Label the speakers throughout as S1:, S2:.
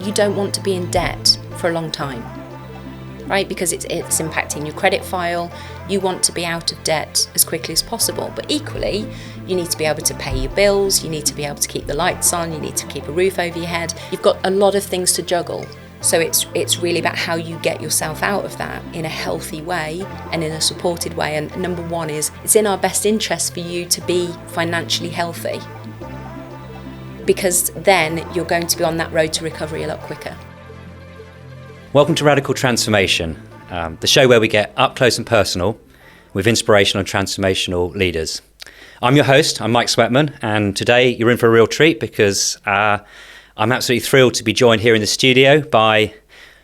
S1: you don't want to be in debt for a long time, right? Because it's impacting your credit file. You want to be out of debt as quickly as possible. But equally, you need to be able to pay your bills. You need to be able to keep the lights on. You need to keep a roof over your head. You've got a lot of things to juggle. So it's really about how you get yourself out of that in a healthy way and in a supported way. And number one is, it's in our best interest for you to be financially healthy, because then you're going to be on that road to recovery a lot quicker.
S2: Welcome to Radical Transformation, the show where we get up close and personal with inspirational and transformational leaders. I'm your host, I'm Mike Sweatman, and today you're in for a real treat because I'm absolutely thrilled to be joined here in the studio by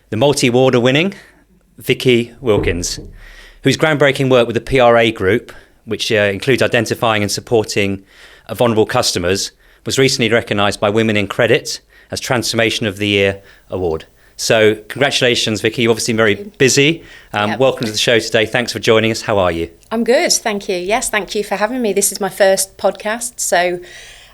S2: the multi-award winning Vikki Wilkins, whose groundbreaking work with the PRA Group, which includes identifying and supporting vulnerable customers, was recently recognised by Women in Credit as Transformation of the Year Award. So congratulations, Vikki. You're obviously very busy.
S1: Yep.
S2: Welcome to the show today. Thanks for joining us. How are you?
S1: I'm good, thank you. Yes, thank you for having me. This is my first podcast, so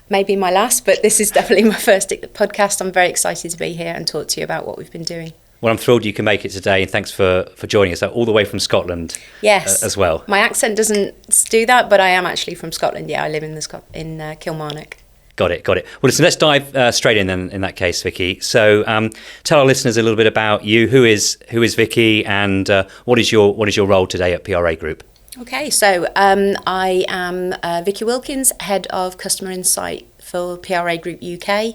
S1: maybe my last, but this is definitely my first podcast. I'm very excited to be here and talk to you about what we've been doing. Well,
S2: I'm thrilled you can make it today, and thanks for joining us all the way from Scotland.
S1: Yes,
S2: as well.
S1: My accent doesn't do that, but I am actually from Scotland. Yeah, I live in Kilmarnock.
S2: Got it. Well, listen, let's dive straight in then, in that case, Vikki. So tell our listeners a little bit about you. Who is Vikki, and what is your role today at PRA Group?
S1: Okay, so I am Vikki Wilkins, Head of Customer Insight for PRA Group UK.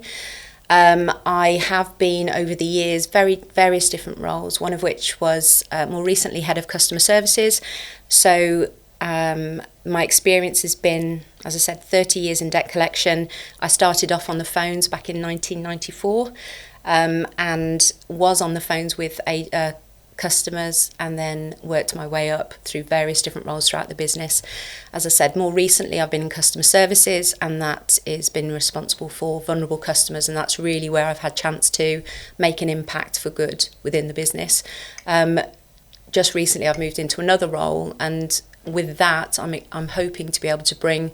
S1: I have been over the years various different roles, one of which was more recently Head of Customer Services. So my experience has been, as I said, 30 years in debt collection. I started off on the phones back in 1994 and was on the phones with customers, and then worked my way up through various different roles throughout the business. As I said, more recently I've been in customer services, and that has been responsible for vulnerable customers, and that's really where I've had chance to make an impact for good within the business. Just recently I've moved into another role, and with that I'm hoping to be able to bring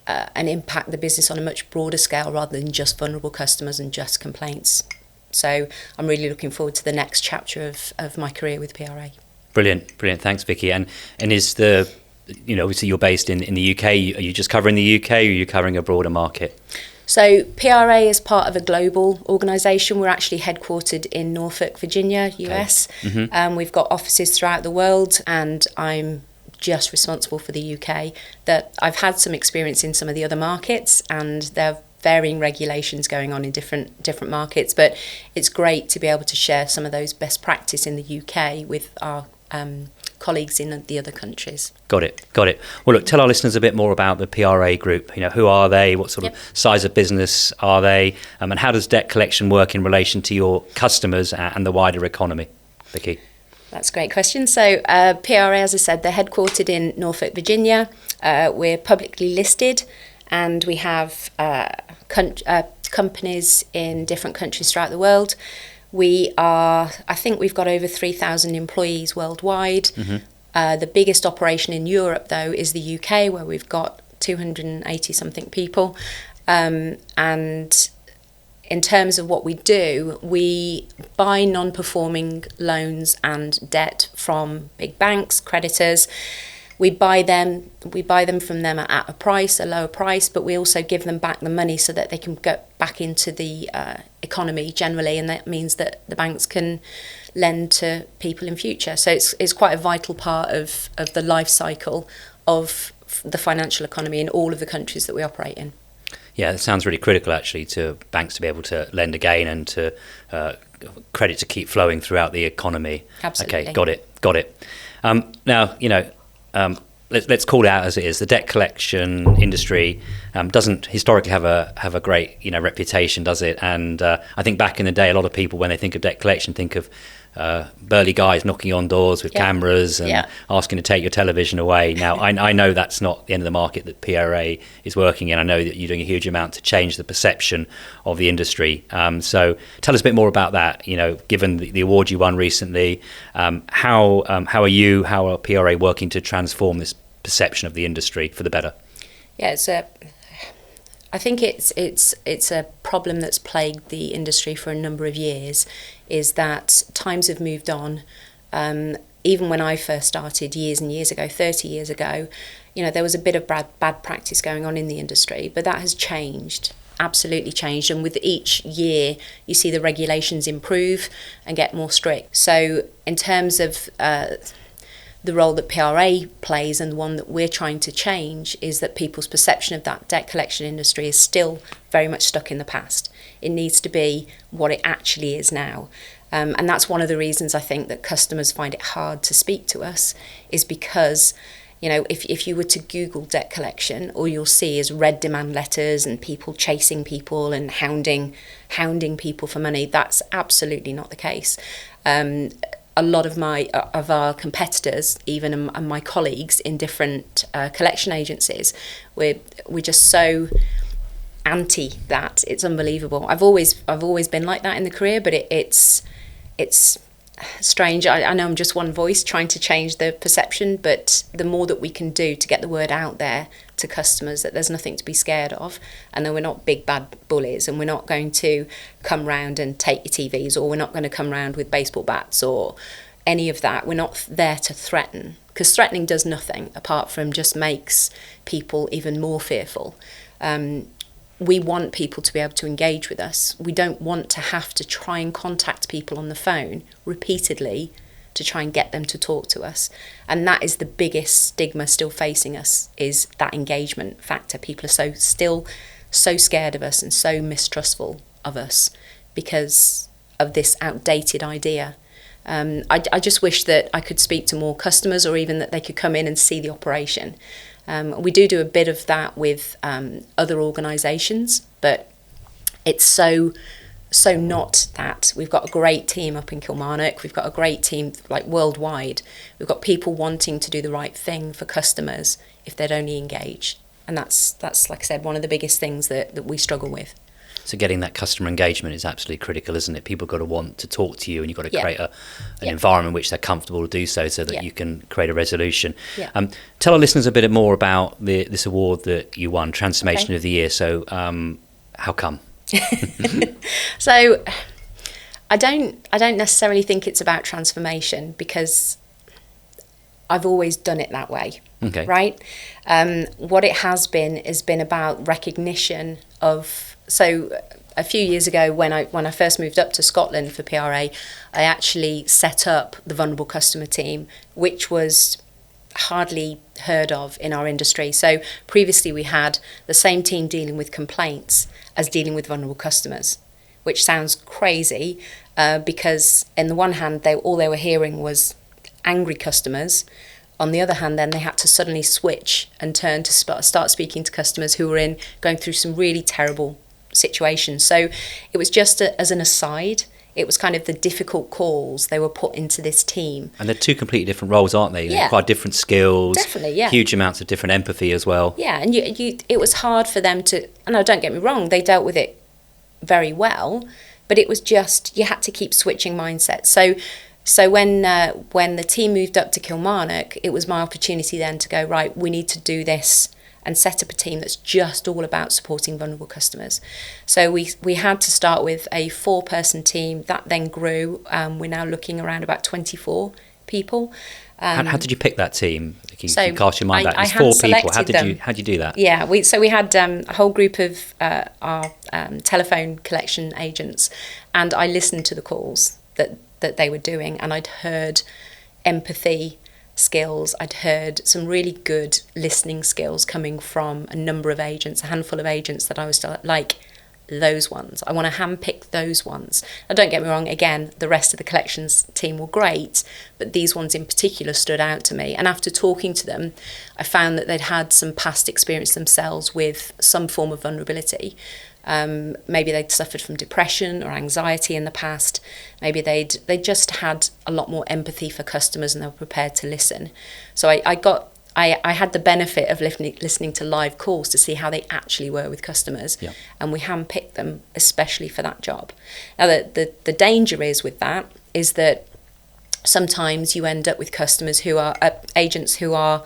S1: and impact the business on a much broader scale rather than just vulnerable customers and just complaints. So I'm really looking forward to the next chapter of my career with PRA.
S2: Brilliant. Thanks, Vikki. And is the, obviously you're based in the UK. Are you just covering the UK, or are you covering a broader market?
S1: So PRA is part of a global organisation. We're actually headquartered in Norfolk, Virginia, US. Okay. Mm-hmm. We've got offices throughout the world, and I'm just responsible for the UK. That I've had some experience in some of the other markets, and there varying regulations going on in different markets, but it's great to be able to share some of those best practice in the UK with our colleagues in the other countries.
S2: Got it. Well, look, tell our listeners a bit more about the PRA Group. Who are they? What sort of size of business are they? And how does debt collection work in relation to your customers and the wider economy, Vikki?
S1: That's a great question. So PRA, as I said, they're headquartered in Norfolk, Virginia. We're publicly listed, and we have companies in different countries throughout the world. I think we've got over 3,000 employees worldwide. Mm-hmm. The biggest operation in Europe, though, is the UK, where we've got 280 something people. And in terms of what we do, we buy non-performing loans and debt from big banks, creditors. We buy them from them at a lower price, but we also give them back the money so that they can go back into the economy generally, and that means that the banks can lend to people in future. So it's quite a vital part of the life cycle of the financial economy in all of the countries that we operate in.
S2: Yeah, it sounds really critical actually to banks to be able to lend again and to credit to keep flowing throughout the economy.
S1: Absolutely.
S2: Okay, got it. Now, let's call it out as it is. The debt collection industry doesn't historically have a great reputation, does it? And I think back in the day, a lot of people, when they think of debt collection, think of burly guys knocking on doors with cameras and asking to take your television away. Now, I know that's not the end of the market that PRA is working in. I know that you're doing a huge amount to change the perception of the industry. So tell us a bit more about that. Given the award you won recently, how are PRA working to transform this perception of the industry for the better?
S1: Yeah, I think it's a problem that's plagued the industry for a number of years, is that times have moved on. Even when I first started years and years ago, 30 years ago, there was a bit of bad practice going on in the industry, but that has changed, absolutely changed. And with each year, you see the regulations improve and get more strict. So in terms of the role that PRA plays, and the one that we're trying to change, is that people's perception of that debt collection industry is still very much stuck in the past. It needs to be what it actually is now. And that's one of the reasons I think that customers find it hard to speak to us, is because, if you were to Google debt collection, all you'll see is red demand letters and people chasing people and hounding people for money. That's absolutely not the case. A lot of our competitors, even and my colleagues in different collection agencies, we're just so anti that. It's unbelievable. I've always been like that in the career, but it's strange. I know I'm just one voice trying to change the perception, but the more that we can do to get the word out there to customers that there's nothing to be scared of, and that we're not big bad bullies, and we're not going to come round and take your TVs, or we're not going to come round with baseball bats or any of that. We're not there to threaten, because threatening does nothing apart from just makes people even more fearful. We want people to be able to engage with us. We don't want to have to try and contact people on the phone repeatedly to try and get them to talk to us. And that is the biggest stigma still facing us, is that engagement factor. People are still so scared of us and so mistrustful of us because of this outdated idea. I just wish that I could speak to more customers, or even that they could come in and see the operation. We do a bit of that with other organisations, but it's so not that. We've got a great team up in Kilmarnock. We've got a great team worldwide. We've got people wanting to do the right thing for customers if they'd only engage. And that's like I said, one of the biggest things that we struggle with.
S2: So getting that customer engagement is absolutely critical, isn't it? People got to want to talk to you, and you've got to create an environment in which they're comfortable to do so that you can create a resolution. Yeah. Tell our listeners a bit more about this award that you won, Transformation of the Year. So how come?
S1: So I don't necessarily think it's about transformation, because I've always done it that way.
S2: Okay.
S1: Right? What it has been about recognition of. So a few years ago, when I first moved up to Scotland for PRA, I actually set up the vulnerable customer team, which was hardly heard of in our industry. So previously we had the same team dealing with complaints as dealing with vulnerable customers, which sounds crazy, because on the one hand, all they were hearing was angry customers. On the other hand, then they had to suddenly switch and turn to start speaking to customers who were going through some really terrible situations. So it was just as an aside. It was kind of the difficult calls they were put into this team. And
S2: they're two completely different roles, aren't they?
S1: Yeah.
S2: Quite different skills.
S1: Definitely, yeah.
S2: Huge amounts of different empathy as well.
S1: Yeah, and it was hard for them to. And no, don't get me wrong, they dealt with it very well, but it was just you had to keep switching mindsets. So when the team moved up to Kilmarnock, it was my opportunity then to go, right, we need to do this and set up a team that's just all about supporting vulnerable customers. So we had to start with a 4-person team. That then grew. We're now looking around about 24 people.
S2: How did you pick that team? You cast your mind back.
S1: It's
S2: 4 people. How did you do that?
S1: Yeah, we had a whole group of our telephone collection agents, and I listened to the calls that they were doing, and I'd heard empathy skills. I'd heard some really good listening skills coming from a number of agents, a handful of agents that I was like, those ones. I want to handpick those ones. Now, don't get me wrong, again, the rest of the collections team were great, but these ones in particular stood out to me. And after talking to them, I found that they'd had some past experience themselves with some form of vulnerability. Maybe they'd suffered from depression or anxiety in the past. Maybe they just had a lot more empathy for customers, and they were prepared to listen. So I had the benefit of listening to live calls to see how they actually were with customers, and we handpicked them especially for that job. Now the danger with that is that sometimes you end up with customers who are agents who are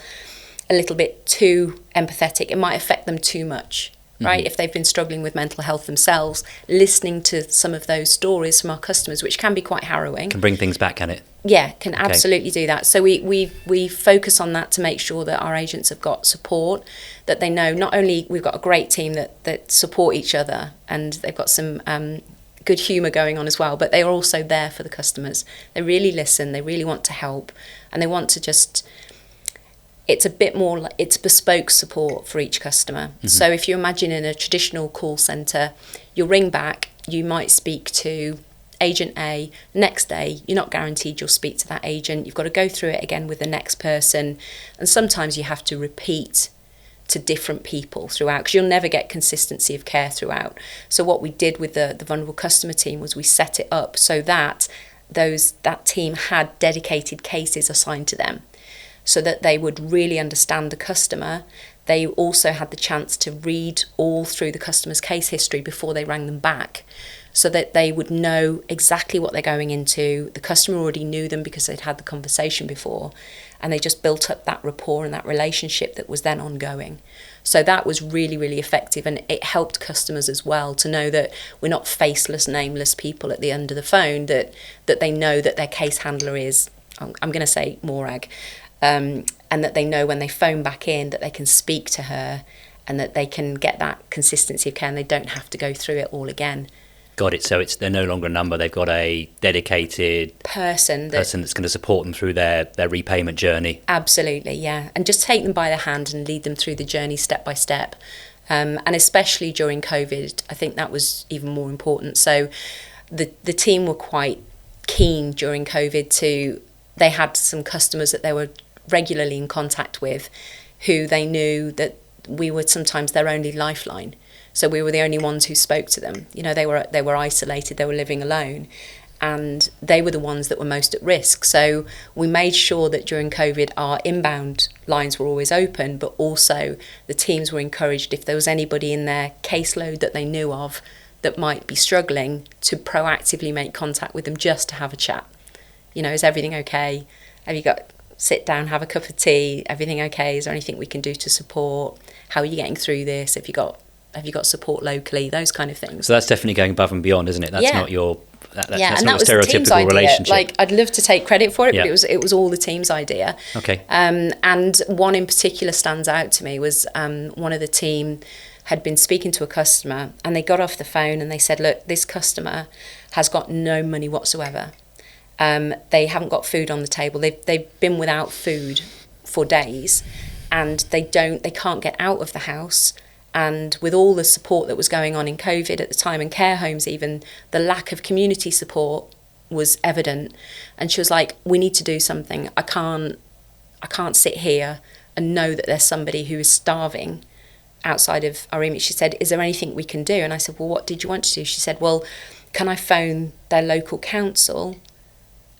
S1: a little bit too empathetic. It might affect them too much. right? If they've been struggling with mental health themselves, listening to some of those stories from our customers, which can be quite harrowing.
S2: Can bring things back, can it?
S1: Yeah, can absolutely do that. So we focus on that to make sure that our agents have got support, that they know not only we've got a great team that support each other, and they've got some good humour going on as well, but they are also there for the customers. They really listen, they really want to help, and they want to just... It's a bit more like it's bespoke support for each customer. So if you imagine in a traditional call centre, you'll ring back, you might speak to agent A, next day you're not guaranteed you'll speak to that agent. You've got to go through it again with the next person, and sometimes you have to repeat to different people throughout, because you'll never get consistency of care throughout. So what we did with the vulnerable customer team was we set it up so that that team had dedicated cases assigned to them, so that they would really understand the customer. They also had the chance to read all through the customer's case history before they rang them back, so that they would know exactly what they're going into. The customer already knew them because they'd had the conversation before, and they just built up that rapport and that relationship that was then ongoing. So that was really, really effective, and it helped customers as well to know that we're not faceless, nameless people at the end of the phone, that they know that their case handler is, I'm going to say Morag, and that they know when they phone back in that they can speak to her, and that they can get that consistency of care and they don't have to go through it all again.
S2: Got it. So they're no longer a number. They've got a dedicated person that's going to support them through their repayment journey.
S1: Absolutely, yeah. And just take them by the hand and lead them through the journey step by step. And especially during COVID, I think that was even more important. So the team were quite keen during COVID they had some customers that they were regularly in contact with, who they knew that we were sometimes their only lifeline. So we were the only ones who spoke to them. You know, they were isolated, they were living alone, and they were the ones that were most at risk. So we made sure that during COVID our inbound lines were always open, but also the teams were encouraged, if there was anybody in their caseload that they knew of that might be struggling, to proactively make contact with them just to have a chat. You know, is everything okay? Have you got... sit down, have a cup of tea, everything okay? Is there anything we can do to support? How are you getting through this? Have you got support locally? Those kind of things.
S2: So that's definitely going above and beyond, isn't it? That's not your that's
S1: and
S2: not
S1: that was
S2: a
S1: the team's idea.
S2: relationship.
S1: Like, I'd love to take credit for it, but it was all the team's idea.
S2: Okay.
S1: And one in particular stands out to me was one of the team had been speaking to a customer, and they got off the phone and they said, look, this customer has got no money whatsoever. They haven't got food on the table. They've been without food for days, and they can't get out of the house. And with all the support that was going on in COVID at the time, and care homes even, the lack of community support was evident. And she was like, we need to do something. I can't sit here and know that there's somebody who is starving outside of our remit. She said, is there anything we can do? And I said, well, what did you want to do? She said, well, can I phone their local council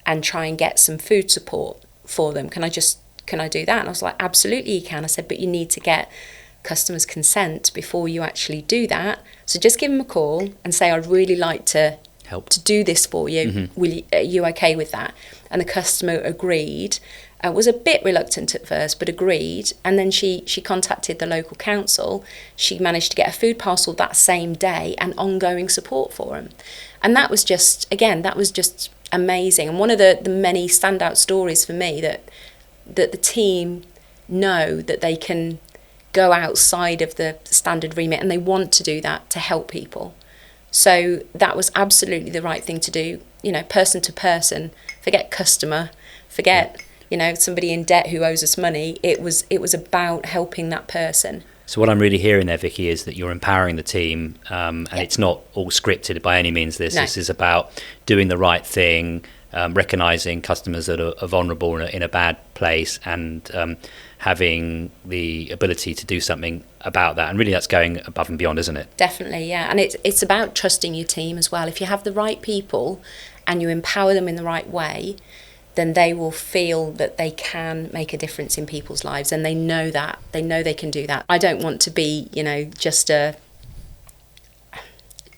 S1: and try and get some food support for them? Can I do that? And I was like, absolutely you can. I said, but you need to get customers' consent before you actually do that. So just give them a call and say, I'd really like to
S2: help
S1: to do this for you. Are you okay with that? And the customer agreed. Was a bit reluctant at first, but agreed. And then she contacted the local council. She managed to get a food parcel that same day and ongoing support for them. And that was just amazing. And one of the many standout stories for me that the team know that they can go outside of the standard remit, and they want to do that to help people. So that was absolutely the right thing to do. You know, person to person, forget customer, forget somebody in debt who owes us money. It was about helping that person.
S2: So what I'm really hearing there, Vikki, is that you're empowering the team, and it's not all scripted by any means. This is about doing the right thing, recognising customers that are vulnerable in a bad place, and having the ability to do something about that. And really that's going above and beyond, isn't it?
S1: Definitely, yeah. And it's about trusting your team as well. If you have the right people and you empower them in the right way, then they will feel that they can make a difference in people's lives, and they know that. They know they can do that. I don't want to be, just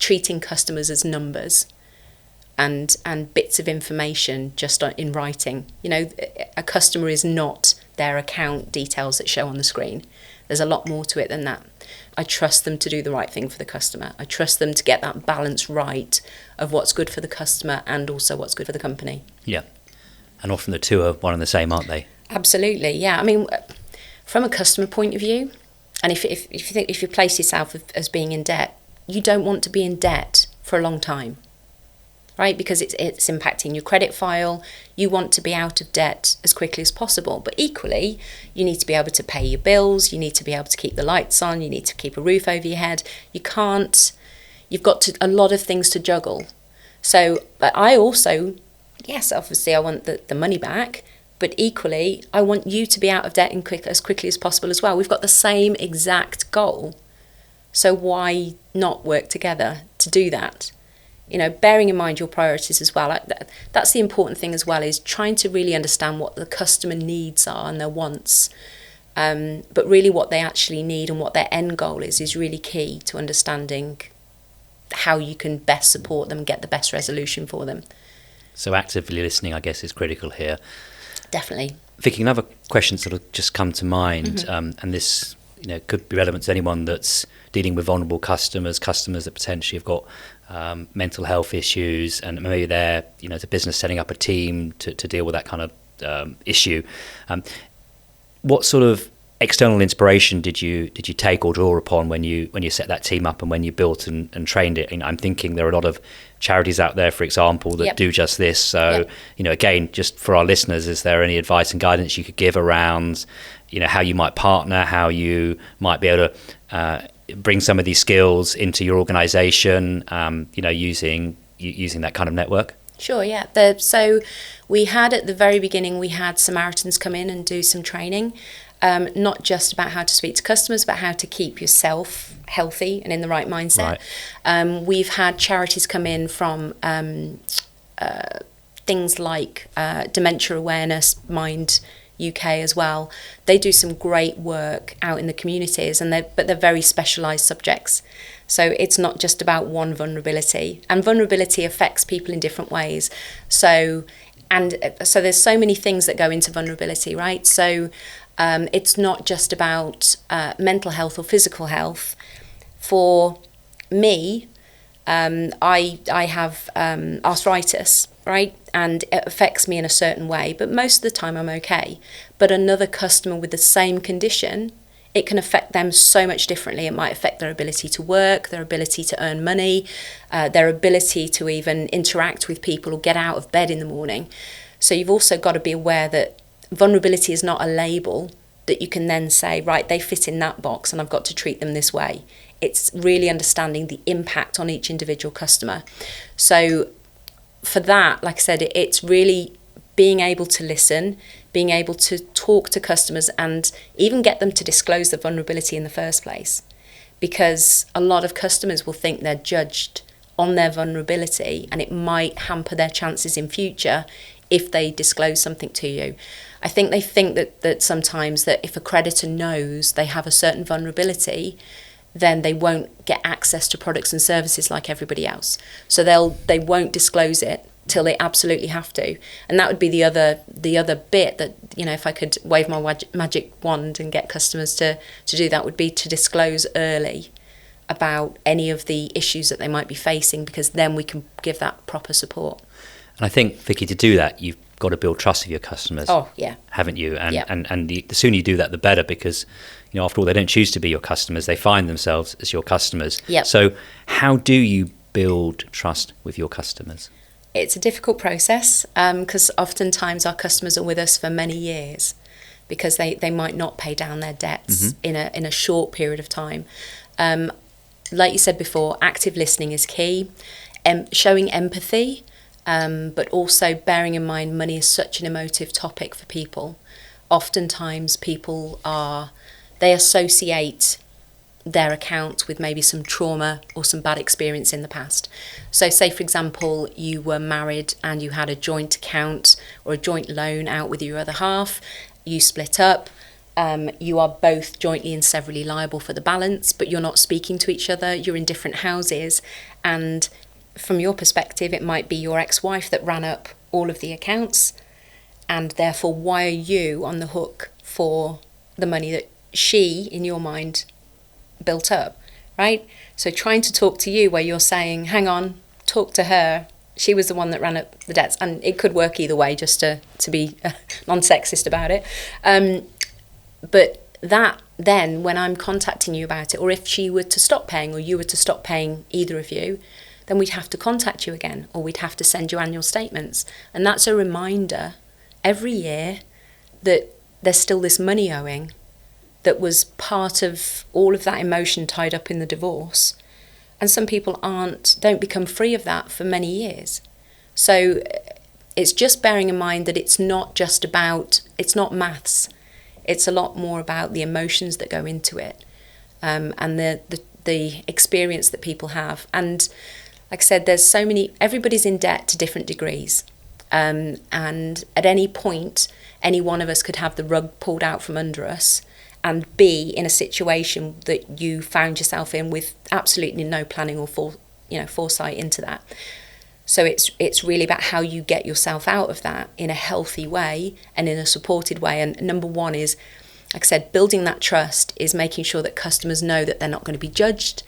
S1: treating customers as numbers and bits of information just in writing. A customer is not their account details that show on the screen. There's a lot more to it than that. I trust them to do the right thing for the customer. I trust them to get that balance right of what's good for the customer and also what's good for the company.
S2: Yeah. And often the two are one and the same, aren't they?
S1: Absolutely, yeah. I mean, from a customer point of view, and if you place yourself as being in debt, you don't want to be in debt for a long time, right? Because it's impacting your credit file. You want to be out of debt as quickly as possible. But equally, you need to be able to pay your bills. You need to be able to keep the lights on. You need to keep a roof over your head. You've got a lot of things to juggle. So, but I also, yes, obviously I want the money back, but equally, I want you to be out of debt as quickly as possible as well. We've got the same exact goal. So why not work together to do that? You know, bearing in mind your priorities as well. That's the important thing as well, is trying to really understand what the customer needs are and their wants. But really what they actually need and what their end goal is really key to understanding how you can best support them and get the best resolution for them.
S2: So actively listening, I guess, is critical here.
S1: Definitely.
S2: Vikki, another question sort of just come to mind, and this could be relevant to anyone that's dealing with vulnerable customers that potentially have got mental health issues, and maybe they're, as a business, setting up a team to deal with that kind of issue. What sort of external inspiration did you take or draw upon when you set that team up and when you built and trained it? I'm thinking there are a lot of charities out there, for example, that do just this. So, again, just for our listeners, is there any advice and guidance you could give around, how you might partner, how you might be able to bring some of these skills into your organisation, using that kind of network?
S1: Sure, yeah. So we had, at the very beginning, we had Samaritans come in and do some training, not just about how to speak to customers, but how to keep yourself healthy and in the right mindset. Right. We've had charities come in from things like Dementia Awareness Mind UK as well. They do some great work out in the communities, but they're very specialised subjects. So it's not just about one vulnerability, and vulnerability affects people in different ways. So there's so many things that go into vulnerability, right? So it's not just about mental health or physical health. For me, I have arthritis, right? And it affects me in a certain way, but most of the time I'm okay. But another customer with the same condition, it can affect them so much differently. It might affect their ability to work, their ability to earn money, their ability to even interact with people or get out of bed in the morning. So you've also got to be aware that vulnerability is not a label that you can then say, right, they fit in that box and I've got to treat them this way. It's really understanding the impact on each individual customer. So for that, like I said, it's really being able to listen, being able to talk to customers and even get them to disclose the vulnerability in the first place. Because a lot of customers will think they're judged on their vulnerability and it might hamper their chances in future if they disclose something to you. I think they think that sometimes that if a creditor knows they have a certain vulnerability, then they won't get access to products and services like everybody else. So they won't disclose it till they absolutely have to. And that would be the other bit that, if I could wave my magic wand and get customers to do that, would be to disclose early about any of the issues that they might be facing, because then we can give that proper support.
S2: And I think, Vikki, to do that, you've got to build trust with your customers. Oh, yeah. Haven't you? And
S1: yeah.
S2: and the sooner you do that, the better, because, after all, they don't choose to be your customers. They find themselves as your customers.
S1: Yep.
S2: So how do you build trust with your customers?
S1: It's a difficult process because oftentimes our customers are with us for many years because they might not pay down their debts in a short period of time. Like you said before, active listening is key. Showing empathy, but also bearing in mind money is such an emotive topic for people. Oftentimes people they associate their account with maybe some trauma or some bad experience in the past. So say, for example, you were married and you had a joint account or a joint loan out with your other half, you split up, you are both jointly and severally liable for the balance, but you're not speaking to each other, you're in different houses, and from your perspective, it might be your ex-wife that ran up all of the accounts, and therefore why are you on the hook for the money that she, in your mind, built up, right? So trying to talk to you where you're saying, hang on, talk to her. She was the one that ran up the debts. And it could work either way, just to be non-sexist about it. But that then, when I'm contacting you about it, or if she were to stop paying or you were to stop paying, either of you, then we'd have to contact you again, or we'd have to send you annual statements. And that's a reminder every year that there's still this money owing that was part of all of that emotion tied up in the divorce. And some people don't become free of that for many years. So it's just bearing in mind that it's not maths. It's a lot more about the emotions that go into it, and the experience that people have. And like I said, everybody's in debt to different degrees. And at any point, any one of us could have the rug pulled out from under us and be in a situation that you found yourself in with absolutely no planning or foresight into that. So it's really about how you get yourself out of that in a healthy way and in a supported way. And number one is, like I said, building that trust is making sure that customers know that they're not going to be judged,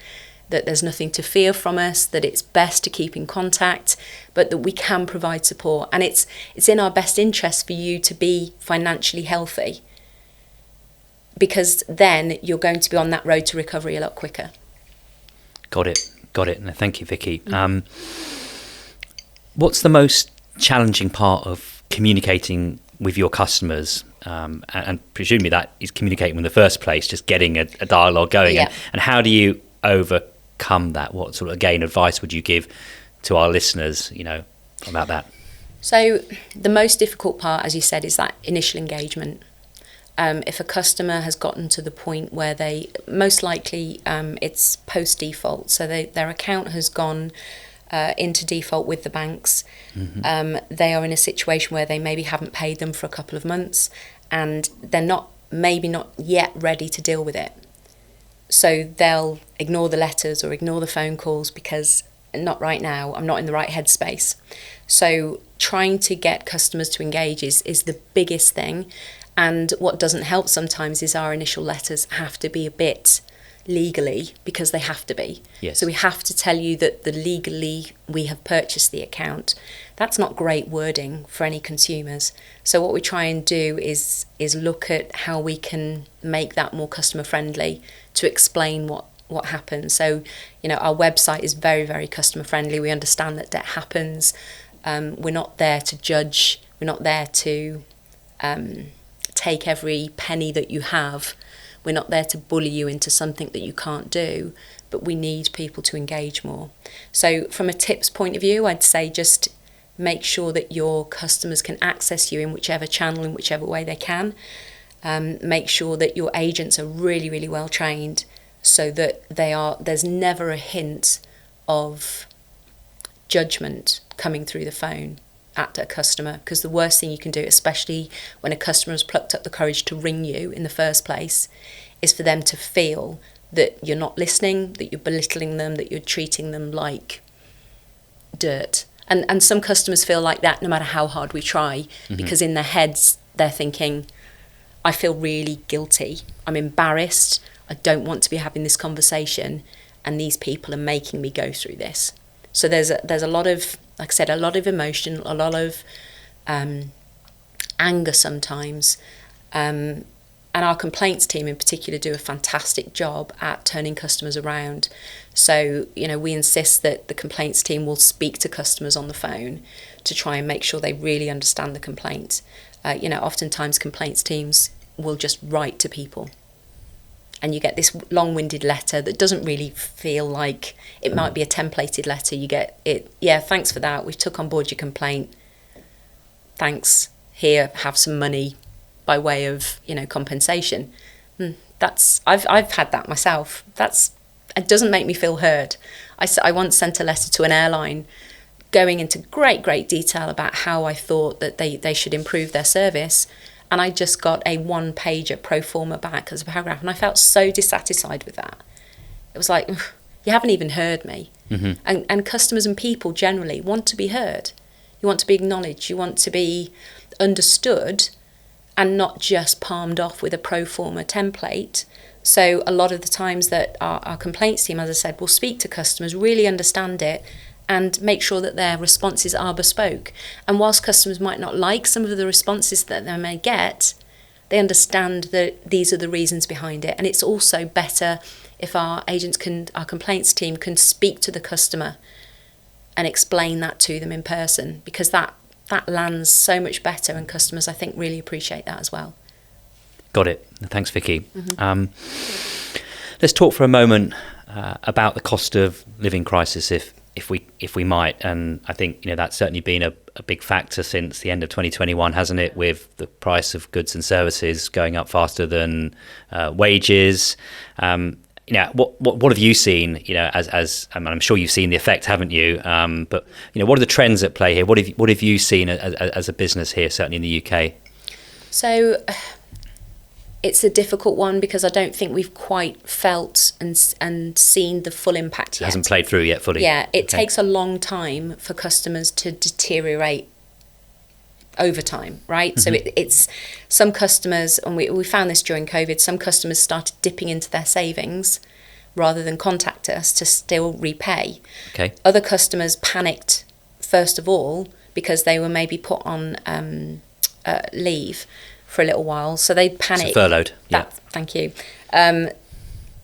S1: that there's nothing to fear from us, that it's best to keep in contact, but that we can provide support. And it's in our best interest for you to be financially healthy, because then you're going to be on that road to recovery a lot quicker. Got it.
S2: No, thank you, Vikki. What's the most challenging part of communicating with your customers? And presumably that is communicating in the first place, just getting a dialogue going.
S1: Yeah.
S2: And how do you overcome that? What sort of, again, advice would you give to our listeners, about that?
S1: So the most difficult part, as you said, is that initial engagement. If a customer has gotten to the point where they, most likely it's post-default, so their account has gone into default with the banks. Mm-hmm. They are in a situation where they maybe haven't paid them for a couple of months, and they're maybe not yet ready to deal with it. So they'll ignore the letters or ignore the phone calls because not right now, I'm not in the right headspace. So trying to get customers to engage is the biggest thing. And what doesn't help sometimes is our initial letters have to be a bit legally, because they have to be.
S2: Yes.
S1: So we have to tell you that legally we have purchased the account. That's not great wording for any consumers. So what we try and do is look at how we can make that more customer friendly to explain what happens. So, our website is very, very customer friendly. We understand that debt happens. We're not there to judge. We're not there to take every penny that you have. We're not there to bully you into something that you can't do, but we need people to engage more. So from a tips point of view, I'd say just make sure that your customers can access you in whichever channel, in whichever way they can. Make sure that your agents are really, really well trained, so that there's never a hint of judgment coming through the phone at a customer, because the worst thing you can do, especially when a customer has plucked up the courage to ring you in the first place, is for them to feel that you're not listening, that you're belittling them, that you're treating them like dirt. And some customers feel like that no matter how hard we try, mm-hmm. because in their heads they're thinking, I feel really guilty, I'm embarrassed, I don't want to be having this conversation, and these people are making me go through this. So there's a lot of, like I said, a lot of emotion, a lot of anger sometimes. And our complaints team in particular do a fantastic job at turning customers around. So, we insist that the complaints team will speak to customers on the phone to try and make sure they really understand the complaint. Oftentimes complaints teams will just write to people, and you get this long-winded letter that doesn't really feel like it might be a templated letter. You get it, yeah, thanks for that, we took on board your complaint, thanks, here, have some money by way of compensation. I've had that myself. It doesn't make me feel heard. I once sent a letter to an airline going into great detail about how I thought that they should improve their service, and I just got a one-pager pro forma back as a paragraph, and I felt so dissatisfied with that. It was like, you haven't even heard me. Mm-hmm. And customers and people generally want to be heard. You want to be acknowledged. You want to be understood. and not just palmed off with a pro forma template. So a lot of the times that our complaints team, as I said, will speak to customers, really understand it, and make sure that their responses are bespoke. And whilst customers might not like some of the responses that they may get, they understand that these are the reasons behind it. And it's also better if our complaints team can speak to the customer and explain that to them in person, because that lands so much better, and customers, I think, really appreciate that as well.
S2: Got it. Thanks, Vikki. Let's talk for a moment about the cost of living crisis, if we might. And I think that's certainly been a big factor since the end of 2021, hasn't it? With the price of goods and services going up faster than wages. What have you seen? As I'm sure you've seen the effect, haven't you? But what are the trends at play here? What have you seen as a business here, certainly in the UK?
S1: So it's a difficult one, because I don't think we've quite felt and seen the full impact yet.
S2: It hasn't played through yet fully.
S1: Yeah, it takes a long time for customers to deteriorate over time, right? So it's some customers, and we found this during COVID, some customers started dipping into their savings rather than contact us to still repay.
S2: Okay.
S1: Other customers panicked, first of all, because they were maybe put on leave for a little while, so they'd panic.
S2: So furloughed. Yeah.
S1: Thank you.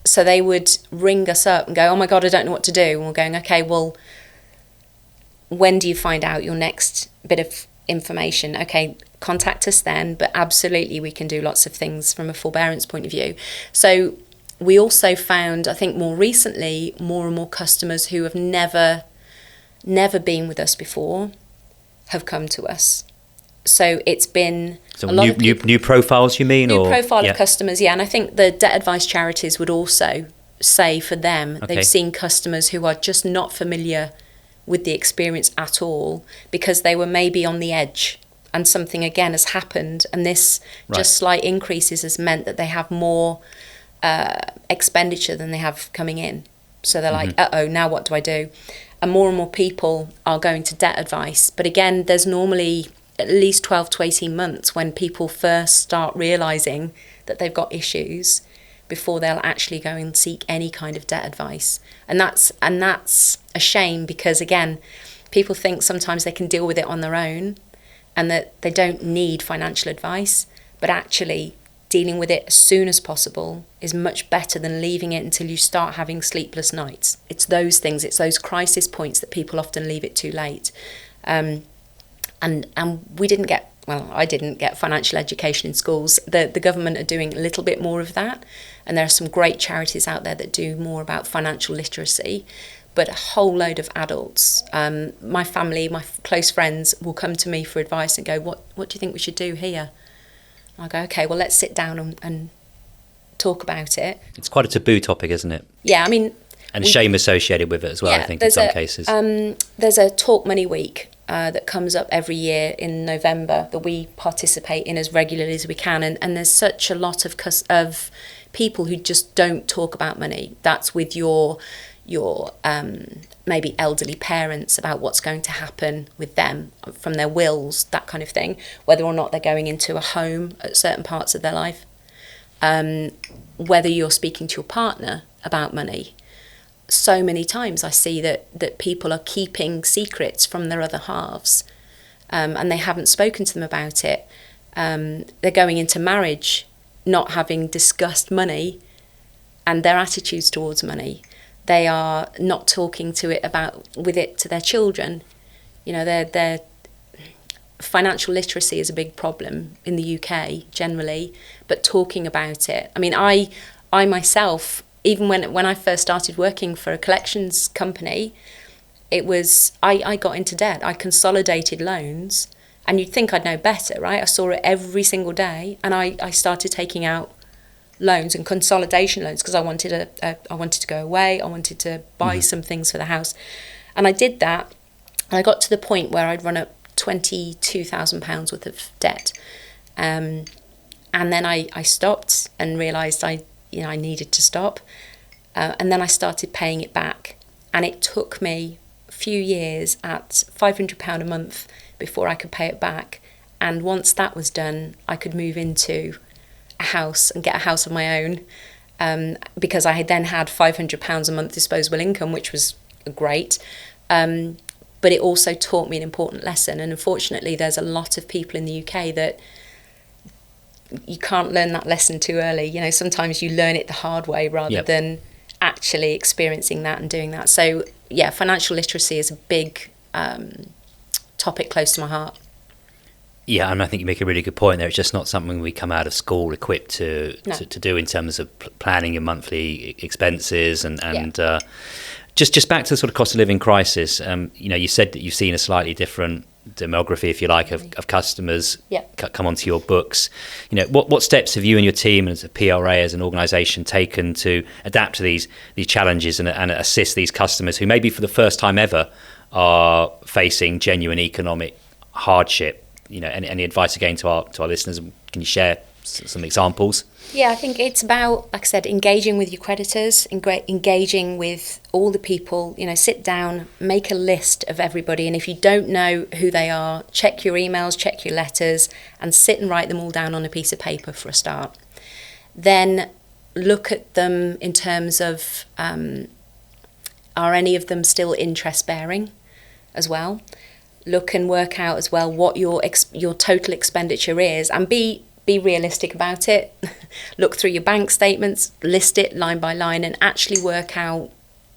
S1: So they would ring us up and go, "Oh my God, I don't know what to do." And we're going, "Okay, well, when do you find out your next bit of information? Okay, contact us then, but absolutely we can do lots of things from a forbearance point of view." So we also found, I think more recently, more and more customers who have never been with us before have come to us. So it's been
S2: a lot of new profiles, you mean?
S1: New profile of customers, yeah. And I think the debt advice charities would also say for them, they've seen customers who are just not familiar with the experience at all, because they were maybe on the edge and something again has happened, and this just slight increases has meant that they have more expenditure than they have coming in. So they're like, now what do I do? And more people are going to debt advice. But again, there's normally at least 12 to 18 months when people first start realising that they've got issues before they'll actually go and seek any kind of debt advice. And that's a shame, because again, people think sometimes they can deal with it on their own and that they don't need financial advice, but actually dealing with it as soon as possible is much better than leaving it until you start having sleepless nights. It's those things, it's those crisis points that people often leave it too late. And I didn't get financial education in schools. The government are doing a little bit more of that, and there are some great charities out there that do more about financial literacy. But a whole load of adults, my family, my close friends will come to me for advice and go, what do you think we should do here? And I go, okay, well, let's sit down and talk about it.
S2: It's quite a taboo topic, isn't it?
S1: Yeah, I mean...
S2: And shame associated with it as well, I think, in some cases.
S1: There's a Talk Money Week that comes up every year in November that we participate in as regularly as we can. And there's such a lot of people who just don't talk about money. That's with your maybe elderly parents, about what's going to happen with them from their wills, that kind of thing, whether or not they're going into a home at certain parts of their life, whether you're speaking to your partner about money. So many times I see that people are keeping secrets from their other halves, and they haven't spoken to them about it. They're going into marriage not having discussed money and their attitudes towards money. They are not talking to their children. Their financial literacy is a big problem in the UK generally, but talking about it. I mean, I myself, even when I first started working for a collections company, it was, I got into debt. I consolidated loans, and you'd think I'd know better, right? I saw it every single day, and I started taking out loans and consolidation loans because I wanted to go away. I wanted to buy some things for the house, and I did that. And I got to the point where I'd run up £22,000 worth of debt, and then I stopped and realised I needed to stop, and then I started paying it back, and it took me a few years at £500 a month before I could pay it back, And once that was done, I could move into a house and get a house of my own, because I had then had £500 a month disposable income, which was great. But it also taught me an important lesson. And unfortunately, there's a lot of people in the UK that you can't learn that lesson too early. You know, sometimes you learn it the hard way rather than actually experiencing that and doing that. So, yeah, financial literacy is a big topic close to my heart.
S2: Yeah, and I think you make a really good point there. It's just not something we come out of school equipped to do in terms of planning your monthly expenses and just back to the sort of cost of living crisis. You said that you've seen a slightly different demography, if you like, of customers come onto your books. What steps have you and your team as a PRA, as an organisation, taken to adapt to these challenges and assist these customers who maybe for the first time ever are facing genuine economic hardship? Any advice again to our listeners? Can you share some examples?
S1: Yeah, I think it's about, like I said, engaging with your creditors, engaging with all the people. Sit down, make a list of everybody, and if you don't know who they are, check your emails, check your letters, and sit and write them all down on a piece of paper for a start. Then look at them in terms of, are any of them still interest bearing as well? Look and work out as well what your total expenditure is, and be realistic about it. Look through your bank statements, list it line by line, and actually work out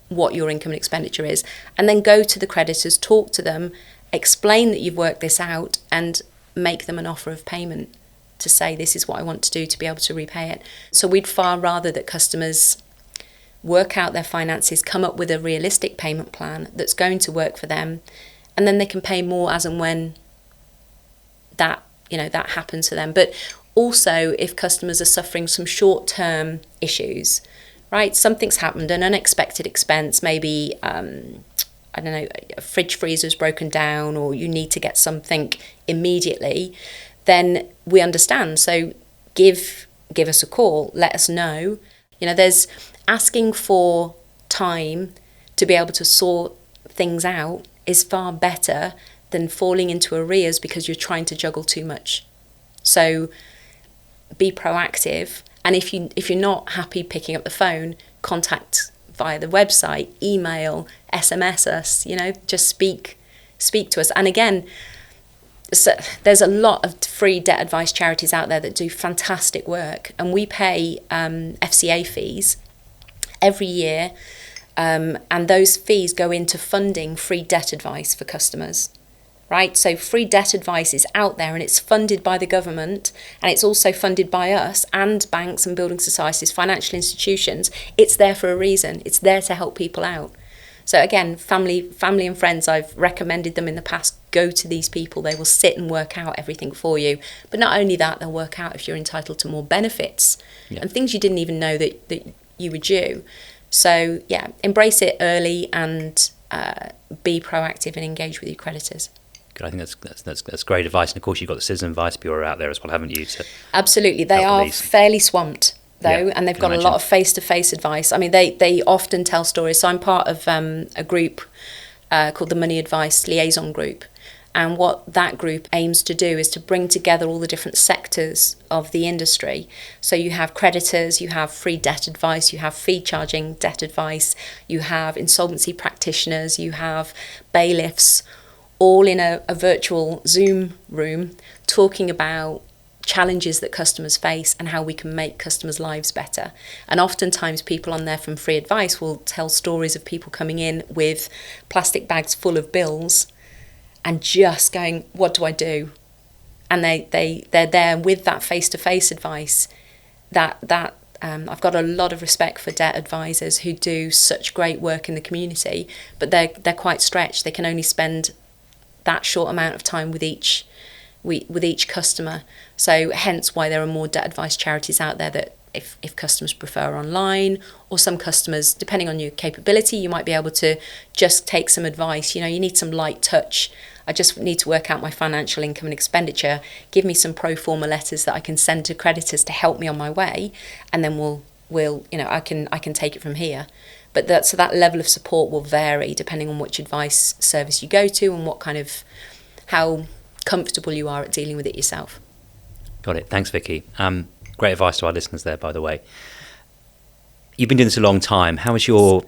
S1: what your income and expenditure is. And then go to the creditors, talk to them, explain that you've worked this out, and make them an offer of payment to say, this is what I want to do to be able to repay it. So we'd far rather that customers work out their finances, come up with a realistic payment plan that's going to work for them, and then they can pay more as and when that happens for them. But also, if customers are suffering some short-term issues, right? Something's happened, an unexpected expense, maybe, a fridge freezer's broken down, or you need to get something immediately, then we understand. So give us a call, let us know. There's asking for time to be able to sort things out is far better than falling into arrears because you're trying to juggle too much. So be proactive, and if you're not happy picking up the phone, contact via the website, email, SMS us, just speak to us. And again, so there's a lot of free debt advice charities out there that do fantastic work, and we pay FCA fees every year, and those fees go into funding free debt advice for customers. Right, so free debt advice is out there, and it's funded by the government, and it's also funded by us and banks and building societies, financial institutions. It's there for a reason. It's there to help people out. So again, family and friends, I've recommended them in the past. Go to these people. They will sit and work out everything for you. But not only that, they'll work out if you're entitled to more benefits and things you didn't even know that you were due. So yeah, embrace it early and be proactive and engage with your creditors.
S2: Good. I think that's great advice. And of course, you've got the Citizen Advice Bureau out there as well, haven't you?
S1: Absolutely. They are fairly swamped, though, and they've got a lot of face-to-face advice. I mean, they often tell stories. So I'm part of a group called the Money Advice Liaison Group. And what that group aims to do is to bring together all the different sectors of the industry. So you have creditors, you have free debt advice, you have fee charging debt advice, you have insolvency practitioners, you have bailiffs, all in a virtual Zoom room, talking about challenges that customers face and how we can make customers' lives better. And oftentimes people on there from free advice will tell stories of people coming in with plastic bags full of bills and just going, what do I do? And they're there with that face-to-face advice. I've got a lot of respect for debt advisors who do such great work in the community, but they're quite stretched. They can only spend that short amount of time with each customer. So hence why there are more debt advice charities out there that if customers prefer online, or some customers, depending on your capability, you might be able to just take some advice. You need some light touch. I just need to work out my financial income and expenditure. Give me some pro forma letters that I can send to creditors to help me on my way, and then I can take it from here. But that level of support will vary depending on which advice service you go to and what kind of how comfortable you are at dealing with it yourself.
S2: Got it. Thanks, Vikki. Great advice to our listeners there, by the way. You've been doing this a long time. How has your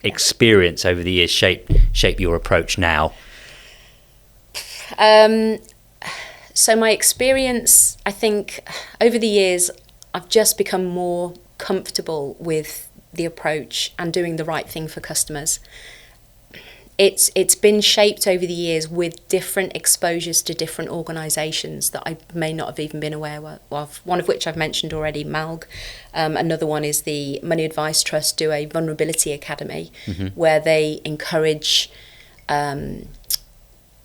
S2: experience over the years shape your approach now?
S1: So my experience, I think, over the years, I've just become more comfortable with the approach and doing the right thing for customers. It's been shaped over the years with different exposures to different organisations that I may not have even been aware of, one of which I've mentioned already, MALG. Another one is the Money Advice Trust do a Vulnerability Academy, where they encourage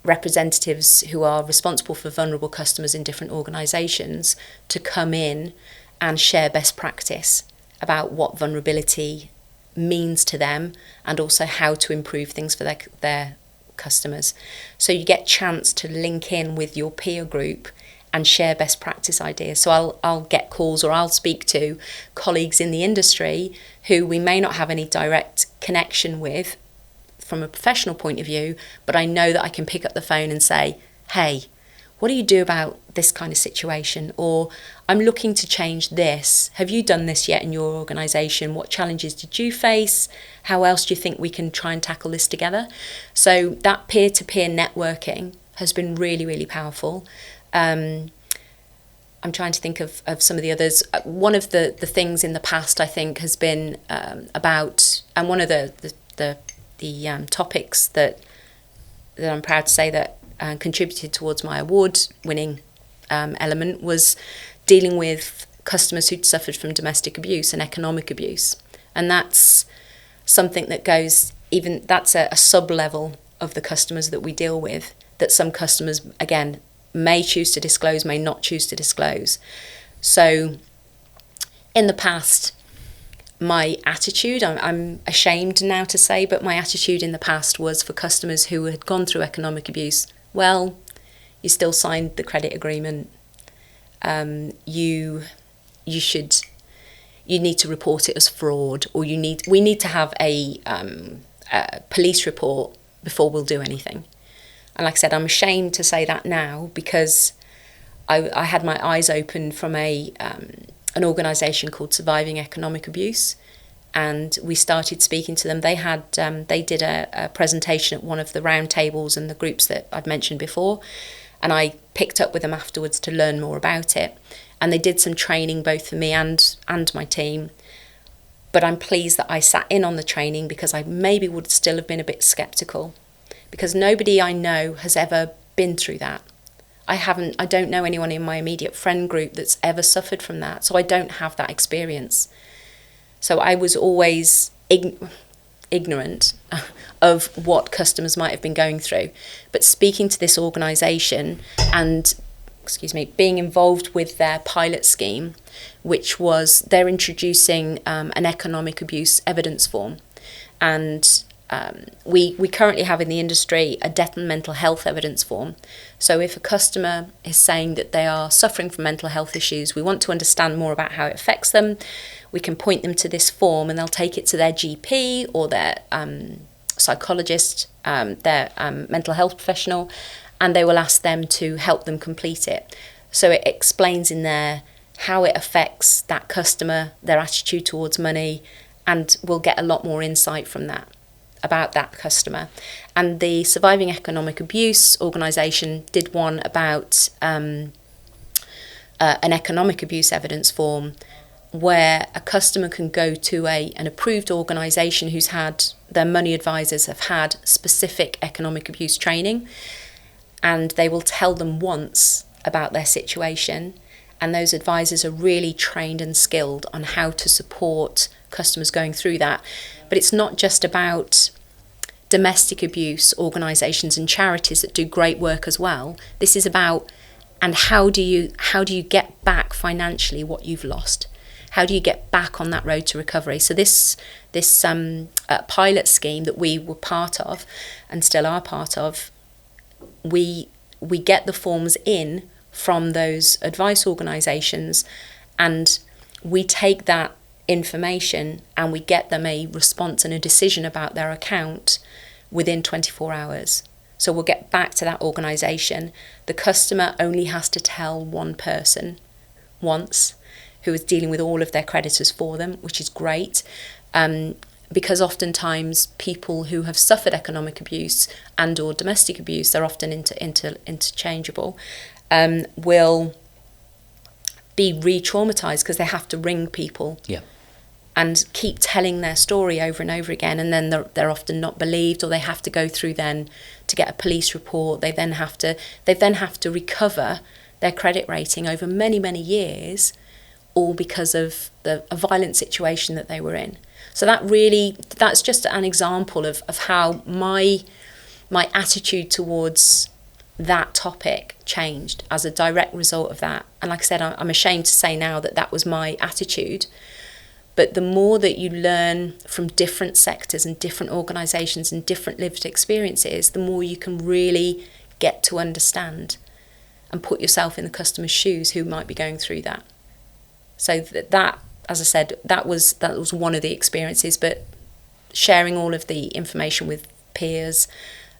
S1: representatives who are responsible for vulnerable customers in different organisations to come in and share best practice about what vulnerability means to them and also how to improve things for their customers. So you get chance to link in with your peer group and share best practice ideas. So I'll get calls, or I'll speak to colleagues in the industry who we may not have any direct connection with from a professional point of view, but I know that I can pick up the phone and say, hey, what do you do about this kind of situation? Or I'm looking to change this. Have you done this yet in your organisation? What challenges did you face? How else do you think we can try and tackle this together? So that peer-to-peer networking has been really, really powerful. I'm trying to think of some of the others. One of the things in the past, I think, has been about, and one of the topics that I'm proud to say that contributed towards my award-winning element was dealing with customers who'd suffered from domestic abuse and economic abuse. And that's something that goes, even that's a sub-level of the customers that we deal with, that some customers, again, may choose to disclose, may not choose to disclose. So in the past, my attitude, I'm ashamed now to say, but my attitude in the past was for customers who had gone through economic abuse, well, you still signed the credit agreement. You need to report it as fraud, or we need to have a police report before we'll do anything. And like I said, I'm ashamed to say that now, because I had my eyes open from an organisation called Surviving Economic Abuse, and we started speaking to them. They did a presentation at one of the round tables and the groups that I've mentioned before, and I picked up with them afterwards to learn more about it. And they did some training both for me and my team. But I'm pleased that I sat in on the training, because I maybe would still have been a bit sceptical, because nobody I know has ever been through that. I don't know anyone in my immediate friend group that's ever suffered from that, so I don't have that experience. So I was always ignorant of what customers might have been going through. But speaking to this organisation and, being involved with their pilot scheme, which was they're introducing an economic abuse evidence form. And we currently have in the industry a death and mental health evidence form. So if a customer is saying that they are suffering from mental health issues, we want to understand more about how it affects them, we can point them to this form, and they'll take it to their GP or their psychologist, their mental health professional, and they will ask them to help them complete it. So it explains in there how it affects that customer, their attitude towards money, and we'll get a lot more insight from that about that customer. And the Surviving Economic Abuse organisation did one about an economic abuse evidence form, where a customer can go to an approved organisation who's had, their money advisors have had specific economic abuse training, and they will tell them once about their situation, and those advisors are really trained and skilled on how to support customers going through that. But it's not just about domestic abuse organisations and charities that do great work as well. This is about, and how do you get back financially what you've lost? How do you get back on that road to recovery? So this pilot scheme that we were part of and still are part of, we get the forms in from those advice organisations, and we take that information and we get them a response and a decision about their account within 24 hours. So we'll get back to that organisation. The customer only has to tell one person once, who is dealing with all of their creditors for them, which is great. Because oftentimes people who have suffered economic abuse and or domestic abuse, they're often interchangeable, will be re-traumatised because they have to ring people and keep telling their story over and over again, and then they're often not believed, or they have to go through then to get a police report. They then have to recover their credit rating over many years, all because of a violent situation that they were in. So that's just an example of how my attitude towards that topic changed as a direct result of that. And like I said, I'm ashamed to say now that was my attitude. But the more that you learn from different sectors and different organisations and different lived experiences, the more you can really get to understand and put yourself in the customer's shoes who might be going through that. So that, as I said, that was one of the experiences. But sharing all of the information with peers,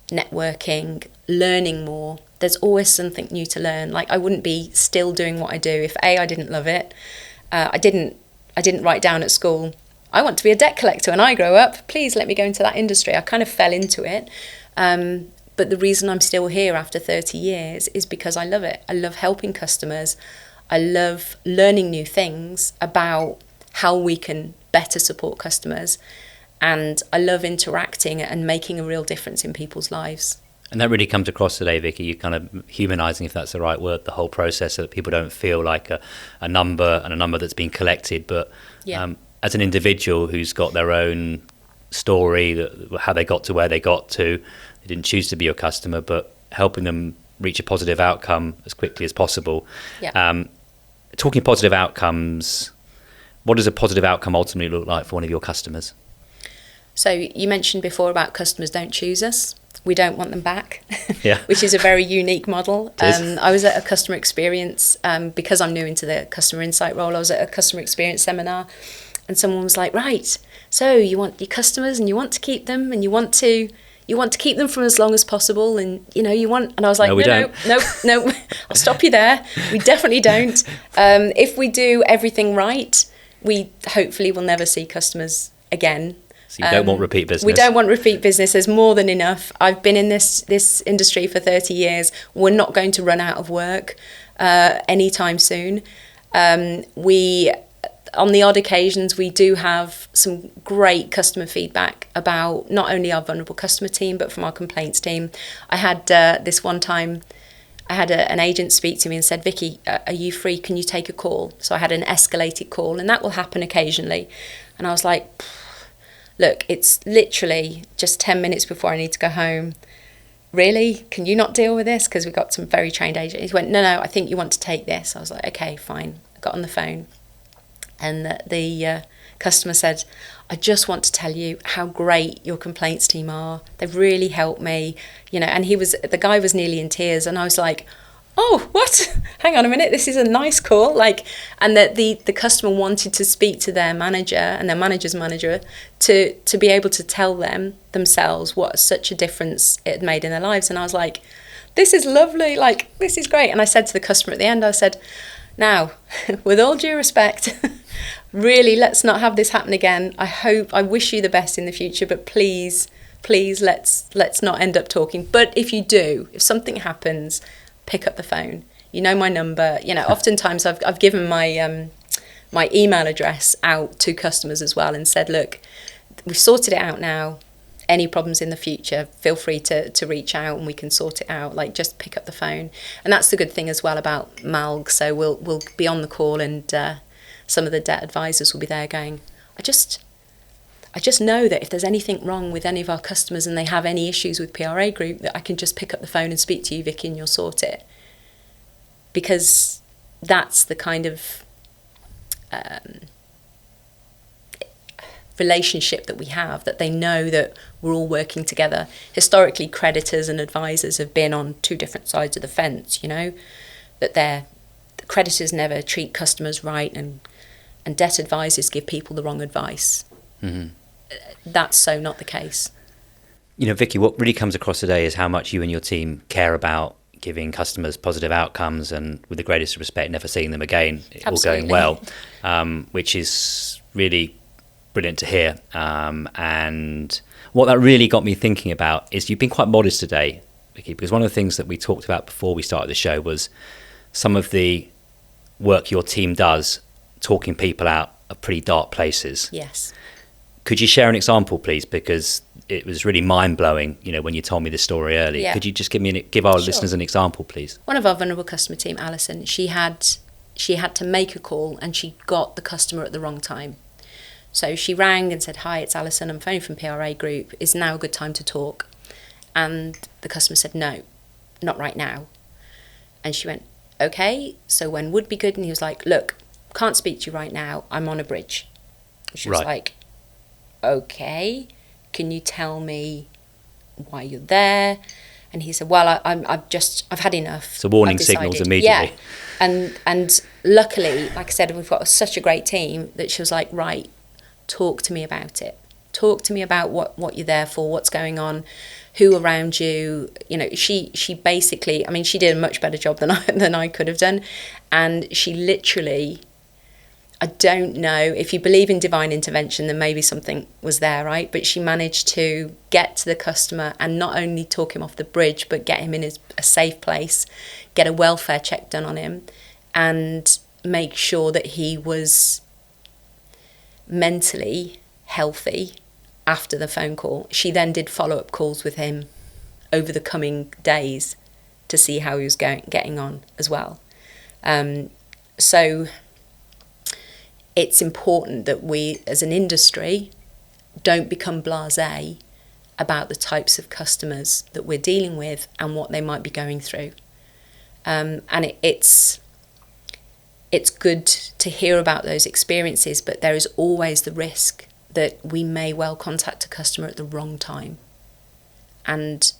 S1: networking, learning more. There's always something new to learn. Like, I wouldn't be still doing what I do if I didn't love it. I didn't write down at school, I want to be a debt collector when I grow up. Please let me go into that industry. I kind of fell into it. But the reason I'm still here after 30 years is because I love it. I love helping customers. I love learning new things about how we can better support customers. And I love interacting and making a real difference in people's lives.
S2: And that really comes across today, Vikki. You're kind of humanising, if that's the right word, the whole process, so that people don't feel like a number and a number that's been collected. But as an individual who's got their own story, how they got to where they got to, they didn't choose to be your customer, but helping them reach a positive outcome as quickly as possible. Yeah. Talking positive outcomes, what does a positive outcome ultimately look like for one of your customers?
S1: So you mentioned before about customers don't choose us. We don't want them back,
S2: yeah.
S1: Which is a very unique model. I was at a customer experience, because I'm new into the customer insight role, I was at a customer experience seminar, and someone was like, right, so you want your customers and you want to keep them, and you want to keep them for as long as possible, and and I was like, no, I'll stop you there. We definitely don't. If we do everything right, we hopefully will never see customers again.
S2: So you don't want repeat business?
S1: We don't want repeat business. There's more than enough. I've been in this industry for 30 years. We're not going to run out of work anytime soon. On the odd occasions, we do have some great customer feedback about not only our vulnerable customer team, but from our complaints team. I had this one time, I had an agent speak to me and said, Vikki, are you free? Can you take a call? So I had an escalated call, and that will happen occasionally. And I was like, look, it's literally just 10 minutes before I need to go home. Really? Can you not deal with this? Because we've got some very trained agents. He went, no, I think you want to take this. I was like, okay, fine. I got on the phone. And the customer said, I just want to tell you how great your complaints team are. They've really helped me. And the guy was nearly in tears. And I was like, oh, what? Hang on a minute, this is a nice call. And that the customer wanted to speak to their manager and their manager's manager to be able to tell themselves what such a difference it had made in their lives. And I was like, this is lovely, this is great. And I said to the customer at the end, I said, now, with all due respect, really, let's not have this happen again. I wish you the best in the future, but please, let's not end up talking. But if you do, if something happens, pick up the phone. You know my number. Oftentimes I've given my my email address out to customers as well and said, look, we've sorted it out now. Any problems in the future, feel free to reach out and we can sort it out. Just pick up the phone. And that's the good thing as well about MALG. So we'll be on the call, and some of the debt advisors will be there going, I just know that if there's anything wrong with any of our customers and they have any issues with PRA Group, that I can just pick up the phone and speak to you, Vikki, and you'll sort it. Because that's the kind of relationship that we have, that they know that we're all working together. Historically, creditors and advisors have been on two different sides of the fence, that the creditors never treat customers right, and debt advisors give people the wrong advice. Mm-hmm. That's so not the case.
S2: Vikki, what really comes across today is how much you and your team care about giving customers positive outcomes, and with the greatest respect, never seeing them again, all going well, which is really brilliant to hear. And what that really got me thinking about is you've been quite modest today, Vikki, because one of the things that we talked about before we started the show was some of the work your team does talking people out of pretty dark places.
S1: Yes.
S2: Could you share an example, please? Because it was really mind-blowing, when you told me this story earlier.
S1: Yeah.
S2: Could you just give our listeners an example, please?
S1: One of our vulnerable customer team, Alison, she had to make a call and she got the customer at the wrong time. So she rang and said, "Hi, it's Alison. I'm phoning from PRA Group. Is now a good time to talk?" And the customer said, "No, not right now." And she went, "Okay, so when would be good?" And he was like, "Look, can't speak to you right now. I'm on a bridge." And she was like, "Okay, can you tell me why you're there?" And he said, "Well, I've had enough."
S2: So warning signals immediately.
S1: Yeah, and luckily, like I said, we've got such a great team that she was like, "Right, talk to me about it. Talk to me about what you're there for, what's going on, who around you." She basically, she did a much better job than I could have done, and she literally. I don't know, if you believe in divine intervention, then maybe something was there, right? But she managed to get to the customer and not only talk him off the bridge, but get him in a safe place, get a welfare check done on him, and make sure that he was mentally healthy after the phone call. She then did follow-up calls with him over the coming days to see how he was getting on as well. So it's important that we, as an industry, don't become blasé about the types of customers that we're dealing with and what they might be going through. And it's good to hear about those experiences, but there is always the risk that we may well contact a customer at the wrong time and,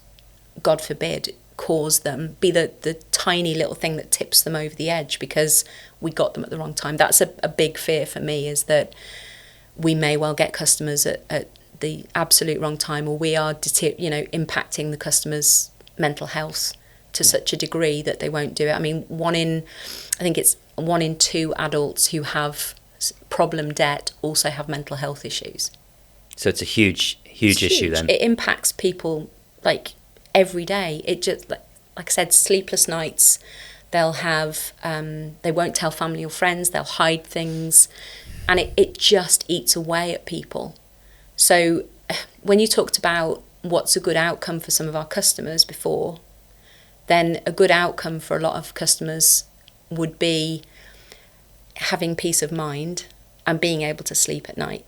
S1: God forbid, cause them, be the tiny little thing that tips them over the edge because we got them at the wrong time. That's a big fear for me, is that we may well get customers at the absolute wrong time, or we are impacting the customer's mental health to such a degree that they won't do it. I think it's 1 in 2 adults who have problem debt also have mental health issues.
S2: So it's a huge issue then.
S1: It impacts people like every day. It just, like I said, sleepless nights. They'll have, they won't tell family or friends, they'll hide things, and it just eats away at people. So when you talked about what's a good outcome for some of our customers before, then a good outcome for a lot of customers would be having peace of mind and being able to sleep at night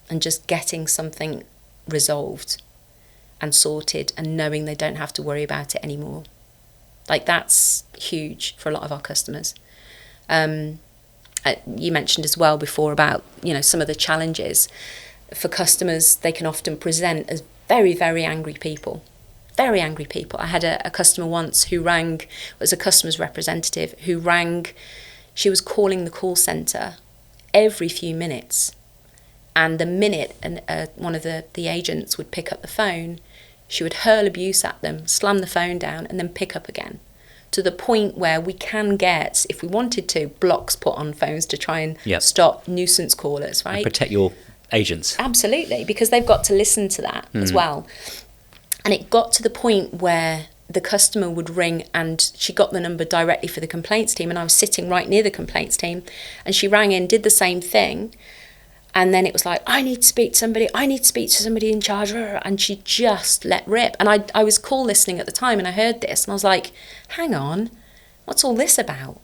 S1: and just getting something resolved and sorted and knowing they don't have to worry about it anymore. Like, that's huge for a lot of our customers. You mentioned as well before about, some of the challenges. For customers, they can often present as very, very angry people. Very angry people. I had a customer once who rang, was a customer's representative, who rang. She was calling the call centre every few minutes. And the minute one of the agents would pick up the phone, she would hurl abuse at them, slam the phone down, and then pick up again. To the point where we can get, if we wanted to, blocks put on phones to try and stop nuisance callers, right?
S2: And protect your agents.
S1: Absolutely, because they've got to listen to that as well. And it got to the point where the customer would ring, and she got the number directly for the complaints team, and I was sitting right near the complaints team, and she rang in, did the same thing, and then it was like, I need to speak to somebody in charge, and she just let rip. And I was call listening at the time, and I heard this, and I was like, hang on, what's all this about?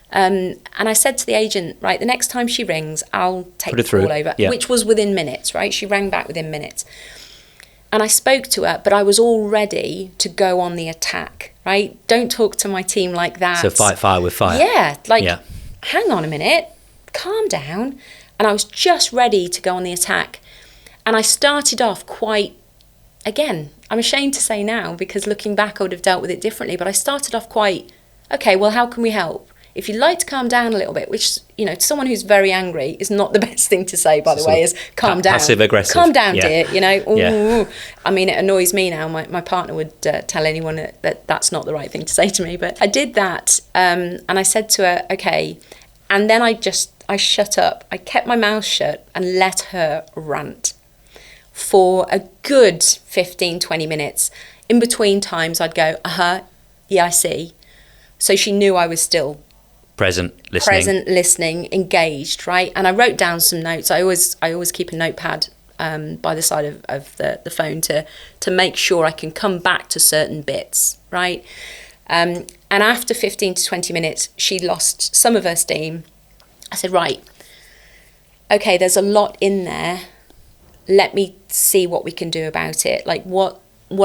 S1: And I said to the agent, right, the next time she rings, I'll take the call over, which was within minutes, right? She rang back within minutes. And I spoke to her, but I was all ready to go on the attack, right? Don't talk to my team like that.
S2: So fight fire with fire.
S1: Yeah, hang on a minute, calm down. And I was just ready to go on the attack. And I started off quite, again, I'm ashamed to say now, because looking back I would have dealt with it differently, but I started off quite, okay, well, how can we help? If you'd like to calm down a little bit, which, someone who's very angry is not the best thing to say, by the way, is calm down.
S2: Passive aggressive.
S1: Calm down, dear, Ooh.
S2: Yeah.
S1: I mean, it annoys me now. My partner would tell anyone that that's not the right thing to say to me. But I did that, and I said to her, okay. And then I shut up. I kept my mouth shut and let her rant for a good 15, 20 minutes. In between times, I'd go, yeah, I see. So she knew I was still
S2: present, listening,
S1: engaged, right? And I wrote down some notes. I always keep a notepad by the side of the phone to make sure I can come back to certain bits, right? And after 15 to 20 minutes, she lost some of her steam. I said, right, okay, there's a lot in there. Let me see what we can do about it. Like, what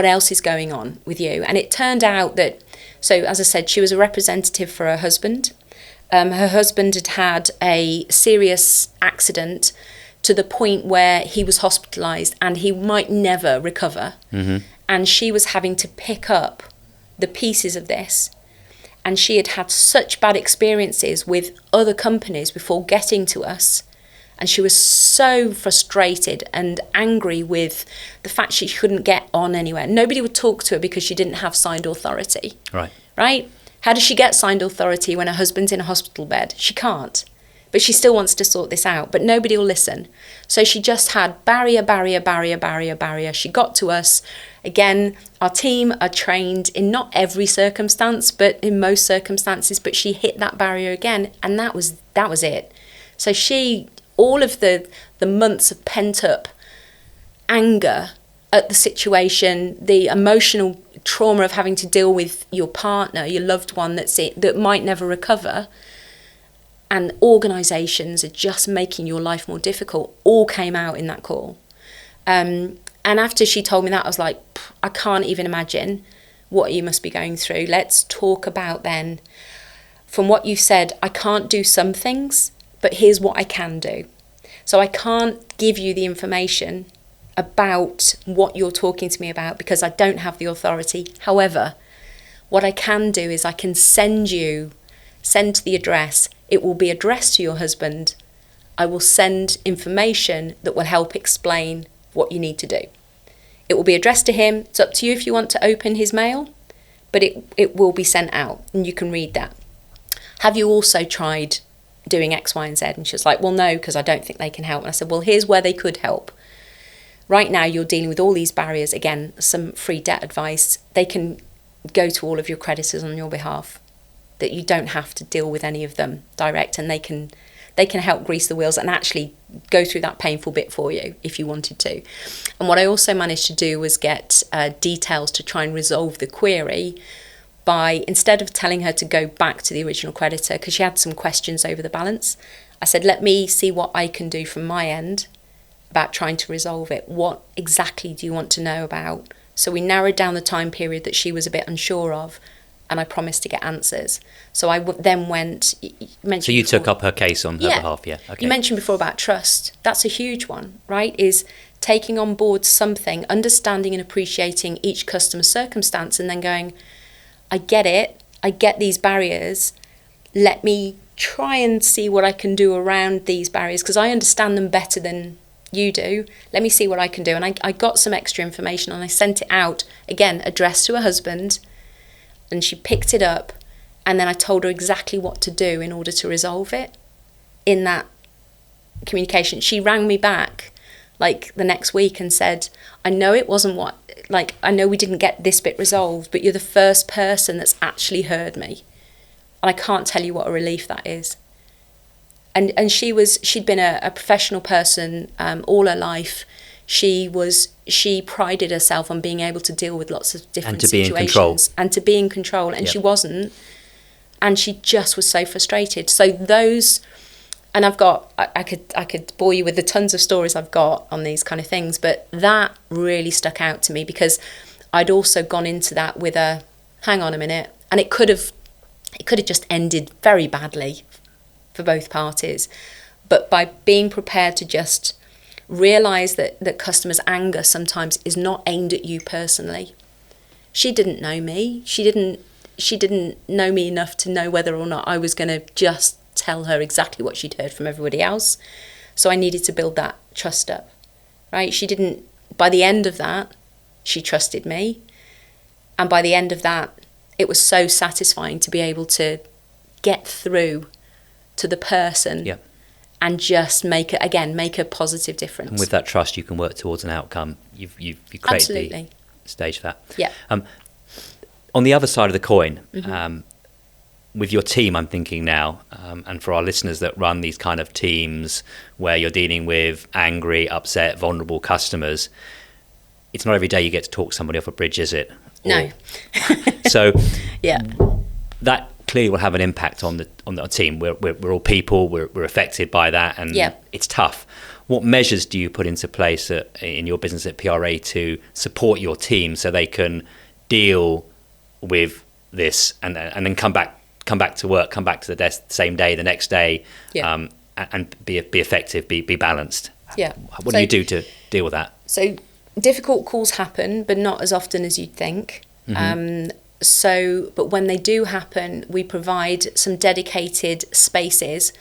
S1: else is going on with you? And it turned out that, so as I said, she was a representative for her husband. Her husband had had a serious accident to the point where he was hospitalised and he might never recover. Mm-hmm. And she was having to pick up the pieces of this. And she had had such bad experiences with other companies before getting to us. And she was so frustrated and angry with the fact she couldn't get on anywhere. Nobody would talk to her because she didn't have signed authority. Right? How does she get signed authority when her husband's in a hospital bed? She can't. But she still wants to sort this out. But nobody will listen. So she just had barrier. She got to us. Again, our team are trained in not every circumstance, but in most circumstances. But she hit that barrier again. And that was it. So all of the months of pent-up anger at the situation, the emotional trauma of having to deal with your partner, your loved one that might never recover, and organisations are just making your life more difficult, all came out in that call. And after she told me that, I was like, I can't even imagine what you must be going through. Let's talk about then, from what you've said, I can't do some things, but here's what I can do. So I can't give you the information about what you're talking to me about because I don't have the authority. However, what I can do is I can send to the address. It will be addressed to your husband. I will send information that will help explain what you need to do. It will be addressed to him. It's up to you if you want to open his mail, but it will be sent out and you can read that. Have you also tried doing X, Y, and Z? And she was like, well, no, because I don't think they can help. And I said, well, here's where they could help. Right now, you're dealing with all these barriers. Again, some free debt advice. They can go to all of your creditors on your behalf, that you don't have to deal with any of them direct, and they can help grease the wheels and actually go through that painful bit for you if you wanted to. And what I also managed to do was get details to try and resolve the query by, instead of telling her to go back to the original creditor, because she had some questions over the balance, I said, let me see what I can do from my end about trying to resolve it. What exactly do you want to know about? So we narrowed down the time period that she was a bit unsure of, and I promised to get answers. So I then went...
S2: So you took up her case on her behalf, yeah. Okay.
S1: You mentioned before about trust. That's a huge one, right? Is taking on board something, understanding and appreciating each customer's circumstance, and then going, I get it, I get these barriers, let me try and see what I can do around these barriers, because I understand them better than you do. Let me see what I can do. And I got some extra information and I sent it out, again, addressed to her husband, and she picked it up, and then I told her exactly what to do in order to resolve it in that communication. She rang me back like the next week and said, I know it wasn't I know we didn't get this bit resolved, but you're the first person that's actually heard me. And I can't tell you what a relief that is. And she'd been a professional person all her life. She prided herself on being able to deal with lots of different situations and to be in control, and she wasn't. And she just was so frustrated. So those, and I could bore you with the tons of stories I've got on these kind of things, but that really stuck out to me because I'd also gone into that with a hang on a minute, and it could have just ended very badly for both parties. But by being prepared to just realise that customers' anger sometimes is not aimed at you personally. She didn't know me. She didn't know me enough to know whether or not I was going to just tell her exactly what she'd heard from everybody else. So I needed to build that trust up, right? By the end of that, she trusted me. And by the end of that, it was so satisfying to be able to get through to the person and just make a positive difference.
S2: And with that trust, you can work towards an outcome. You've created the stage for that.
S1: Yeah.
S2: On the other side of the coin, with your team, I'm thinking now, and for our listeners that run these kind of teams where you're dealing with angry, upset, vulnerable customers, it's not every day you get to talk somebody off a bridge, is it?
S1: No.
S2: So
S1: yeah,
S2: that clearly will have an impact on the team. We're all people. We're affected by that, and it's tough. What measures do you put into place in your business at PRA to support your team so they can deal with this and then come back to work, come back to the desk the same day, the next day, and be effective, be balanced?
S1: Yeah.
S2: What do you do to deal with that?
S1: So difficult calls happen, but not as often as you'd think. But when they do happen, we provide some dedicated spaces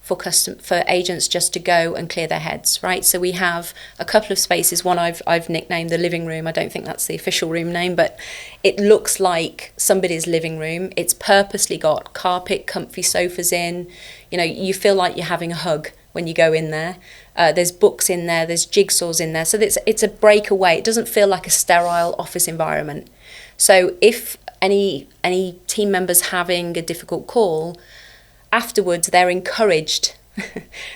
S1: for agents just to go and clear their heads, right? So we have a couple of spaces. One I've nicknamed the living room. I don't think that's the official room name, but it looks like somebody's living room. It's purposely got carpet, comfy sofas in. You know, you feel like you're having a hug when you go in there. There's books in there, there's jigsaws in there. So it's a breakaway. It doesn't feel like a sterile office environment. So if any team members having a difficult call, afterwards they're encouraged.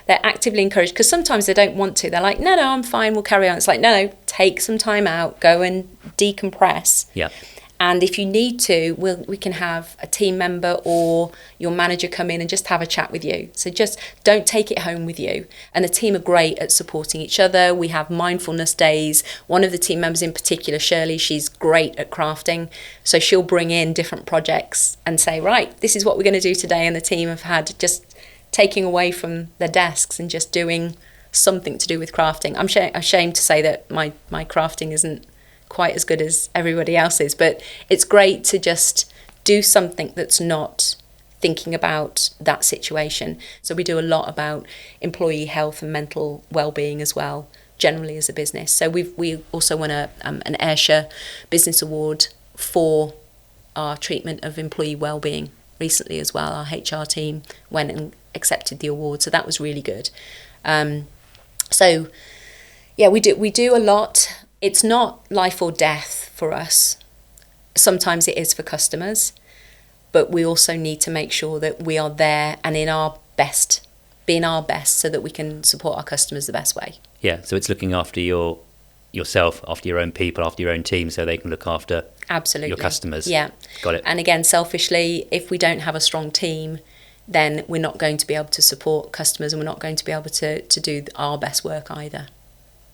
S1: They're actively encouraged, because sometimes they don't want to. They're like, no, I'm fine, we'll carry on. It's like, no, take some time out, go and decompress.
S2: Yeah.
S1: And if you need to, we can have a team member or your manager come in and just have a chat with you. So just don't take it home with you. And the team are great at supporting each other. We have mindfulness days. One of the team members in particular, Shirley, she's great at crafting. So she'll bring in different projects and say, right, this is what we're going to do today. And the team have had just taking away from their desks and just doing something to do with crafting. I'm ashamed to say that my crafting isn't quite as good as everybody else's, but it's great to just do something that's not thinking about that situation. So we do a lot about employee health and mental well-being as well, generally as a business. So we also won an Ayrshire Business Award for our treatment of employee well-being recently as well. Our HR team went and accepted the award, so that was really good. So yeah, we do a lot. It's not life or death for us. Sometimes it is for customers, but we also need to make sure that we are there and being our best so that we can support our customers the best way.
S2: Yeah, so it's looking after yourself, after your own people, after your own team, so they can look after your customers.
S1: Yeah.
S2: Got it.
S1: And again, selfishly, if we don't have a strong team, then we're not going to be able to support customers, and we're not going to be able to do our best work either.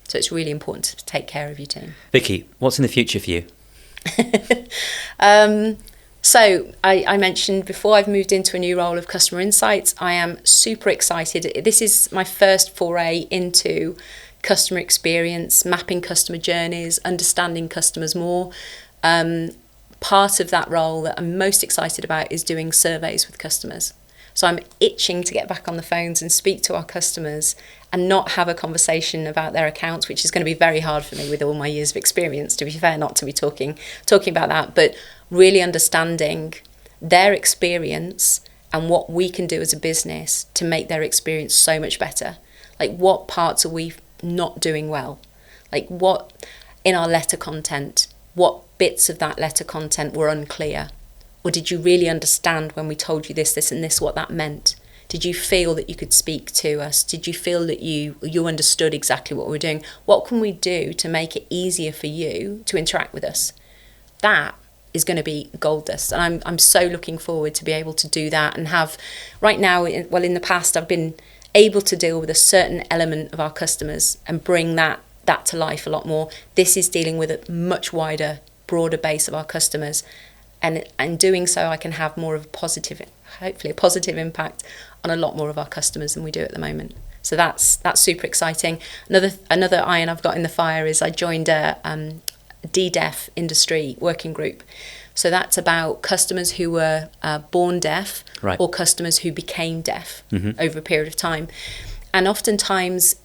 S1: So it's really important to take care of your team.
S2: Vikki, what's in the future for you?
S1: So I mentioned before, I've moved into a new role of customer insights. I am super excited. This is my first foray into customer experience, mapping customer journeys, understanding customers more. Part of that role that I'm most excited about is doing surveys with customers. So I'm itching to get back on the phones and speak to our customers and not have a conversation about their accounts, which is going to be very hard for me with all my years of experience, to be fair, not to be talking about that, but really understanding their experience and what we can do as a business to make their experience so much better. Like, what parts are we not doing well? Like, what in our letter content, what bits of that letter content were unclear? Or did you really understand when we told you this, and this, what that meant? Did you feel that you could speak to us? Did you feel that you understood exactly what we were doing? What can we do to make it easier for you to interact with us? That is going to be gold dust. And I'm so looking forward to be able to do that and have, right now, in the past, I've been able to deal with a certain element of our customers and bring that to life a lot more. This is dealing with a much wider, broader base of our customers. And doing so, I can have more of hopefully a positive impact on a lot more of our customers than we do at the moment. So that's super exciting. Another iron I've got in the fire is I joined a DDEF industry working group, So that's about customers who were born deaf,
S2: Right.
S1: or customers who became deaf over a period of time. And oftentimes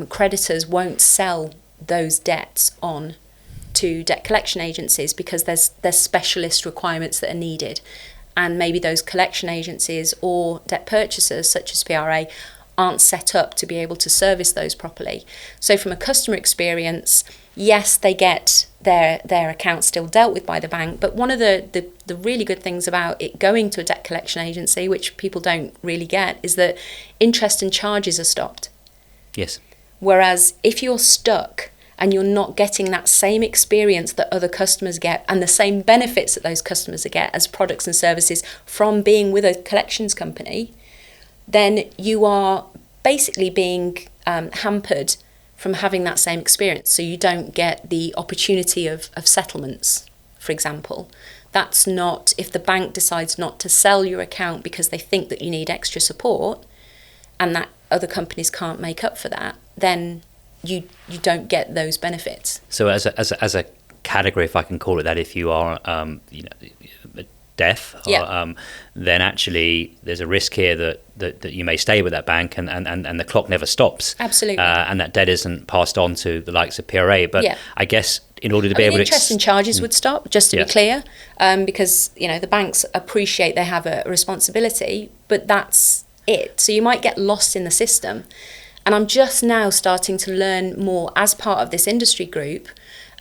S1: creditors won't sell those debts on to debt collection agencies because there's specialist requirements that are needed. And maybe those collection agencies or debt purchasers, such as PRA, aren't set up to be able to service those properly. So from a customer experience, yes, they get their account still dealt with by the bank, but one of the really good things about it going to a debt collection agency, which people don't really get, is that interest and charges are stopped.
S2: Yes.
S1: Whereas if you're stuck and you're not getting that same experience that other customers get and the same benefits that those customers get as products and services from being with a collections company, then you are basically being hampered from having that same experience. So you don't get the opportunity of settlements, for example. That's not, if the bank decides not to sell your account because they think that you need extra support and that other companies can't make up for that, then you don't get those benefits.
S2: So as a category, if I can call it that, if you are deaf,
S1: Yeah.
S2: then actually there's a risk here that you may stay with that bank and the clock never stops.
S1: Absolutely.
S2: And that debt isn't passed on to the likes of PRA. But
S1: Yeah.
S2: I guess in order to be able to...
S1: interest and charges would stop, just to
S2: Yes.
S1: be clear, because the banks appreciate they have a responsibility, but that's it. So you might get lost in the system. And I'm just now starting to learn more as part of this industry group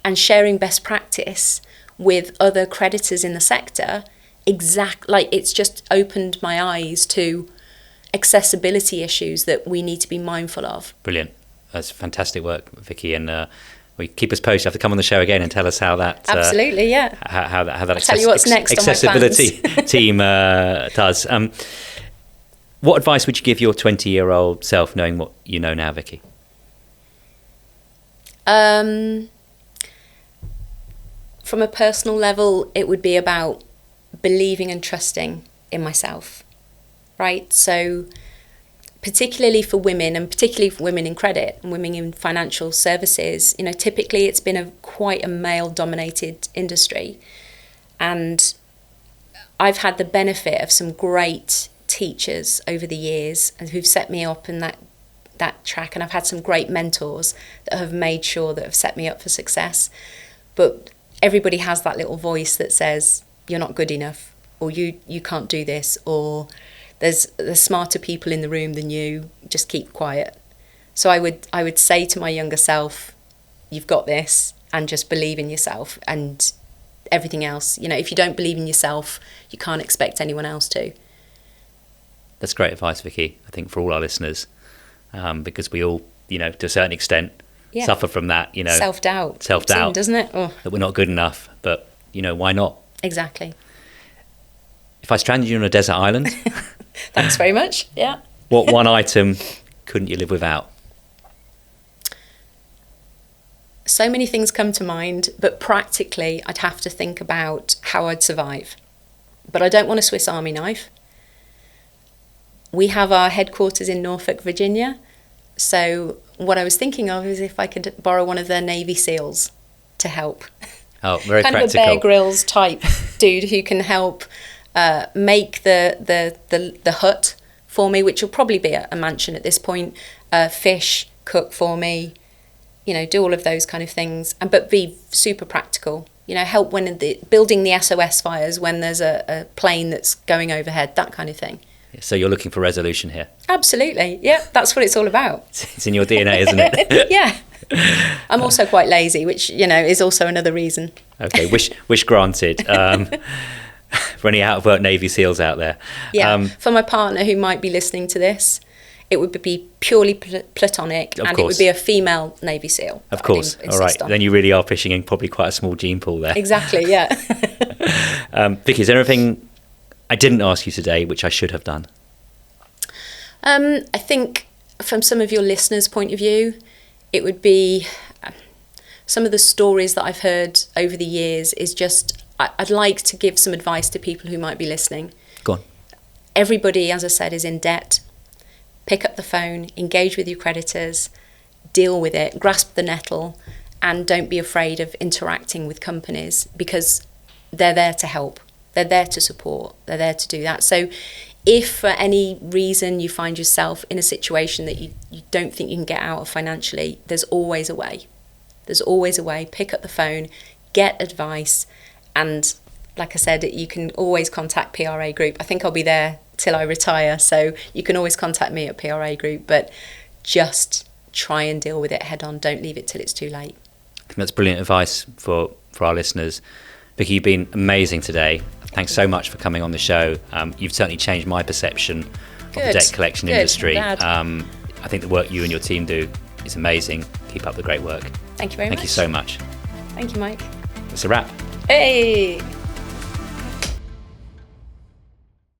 S1: and sharing best practice with other creditors in the sector. It's just opened my eyes to accessibility issues that we need to be mindful of.
S2: Brilliant. That's fantastic work, Vikki. And keep us posted. You have to come on the show again and tell us how that...
S1: Absolutely, yeah.
S2: How that
S1: I'll tell you what's next on my
S2: accessibility team does. What advice would you give your 20-year-old self, knowing what you know now, Vikki?
S1: From a personal level, it would be about believing and trusting in myself, right? So particularly for women, and particularly for women in credit and women in financial services, typically it's been quite a male-dominated industry. And I've had the benefit of some great teachers over the years and who've set me up in that track, and I've had some great mentors that have made sure that have set me up for success. But everybody has that little voice that says you're not good enough, or you can't do this, or there's smarter people in the room than you, just keep quiet. So I would say to my younger self, you've got this, and just believe in yourself, and everything else, if you don't believe in yourself, you can't expect anyone else to.
S2: That's great advice, Vikki, I think, for all our listeners, because we all, to a certain extent, suffer from that,
S1: Self-doubt, doesn't it? Oh.
S2: That we're not good enough, but, why not?
S1: Exactly.
S2: If I stranded you on a desert island...
S1: Thanks very much, yeah.
S2: What one item couldn't you live without?
S1: So many things come to mind, but practically I'd have to think about how I'd survive. But I don't want a Swiss Army knife. We have our headquarters in Norfolk, Virginia. So what I was thinking of is if I could borrow one of their Navy SEALs to help.
S2: Oh, very
S1: kind
S2: practical.
S1: Kind of a Bear Grylls type dude who can help make the hut for me, which will probably be a mansion at this point, fish, cook for me, do all of those kind of things, but be super practical. Help when building the SOS fires when there's a plane that's going overhead, that kind of thing.
S2: So you're looking for resolution here? Absolutely,
S1: yeah, that's what it's all about.
S2: It's in your DNA, isn't it?
S1: Yeah. I'm also quite lazy, which, is also another reason.
S2: Okay, wish granted. For any out-of-work Navy SEALs out there.
S1: Yeah, for my partner who might be listening to this, it would be purely platonic, and it would be a female Navy SEAL.
S2: Of course, all right. Then you really are fishing in probably quite a small gene pool there.
S1: Exactly, yeah.
S2: Vikki, is there anything I didn't ask you today which I should have done?
S1: I think from some of your listeners' point of view, it would be some of the stories that I've heard over the years is just, I'd like to give some advice to people who might be listening.
S2: Go on.
S1: Everybody, as I said, is in debt. Pick up the phone, engage with your creditors, deal with it, grasp the nettle, and don't be afraid of interacting with companies, because they're there to help. They're there to support. They're there to do that. So if for any reason you find yourself in a situation that you don't think you can get out of financially, there's always a way. There's always a way. Pick up the phone, get advice, and like I said, you can always contact PRA Group. I think I'll be there till I retire, so you can always contact me at PRA Group, but just try and deal with it head on. Don't leave it till it's too late.
S2: I think that's brilliant advice for our listeners. Vikki, you've been amazing today. Thanks so much for coming on the show. You've certainly changed my perception of the debt collection industry. I think the work you and your team do is amazing. Keep up the great work.
S1: Thank you very much.
S2: Thank you so much.
S1: Thank you, Mike.
S2: It's a wrap.
S1: Hey!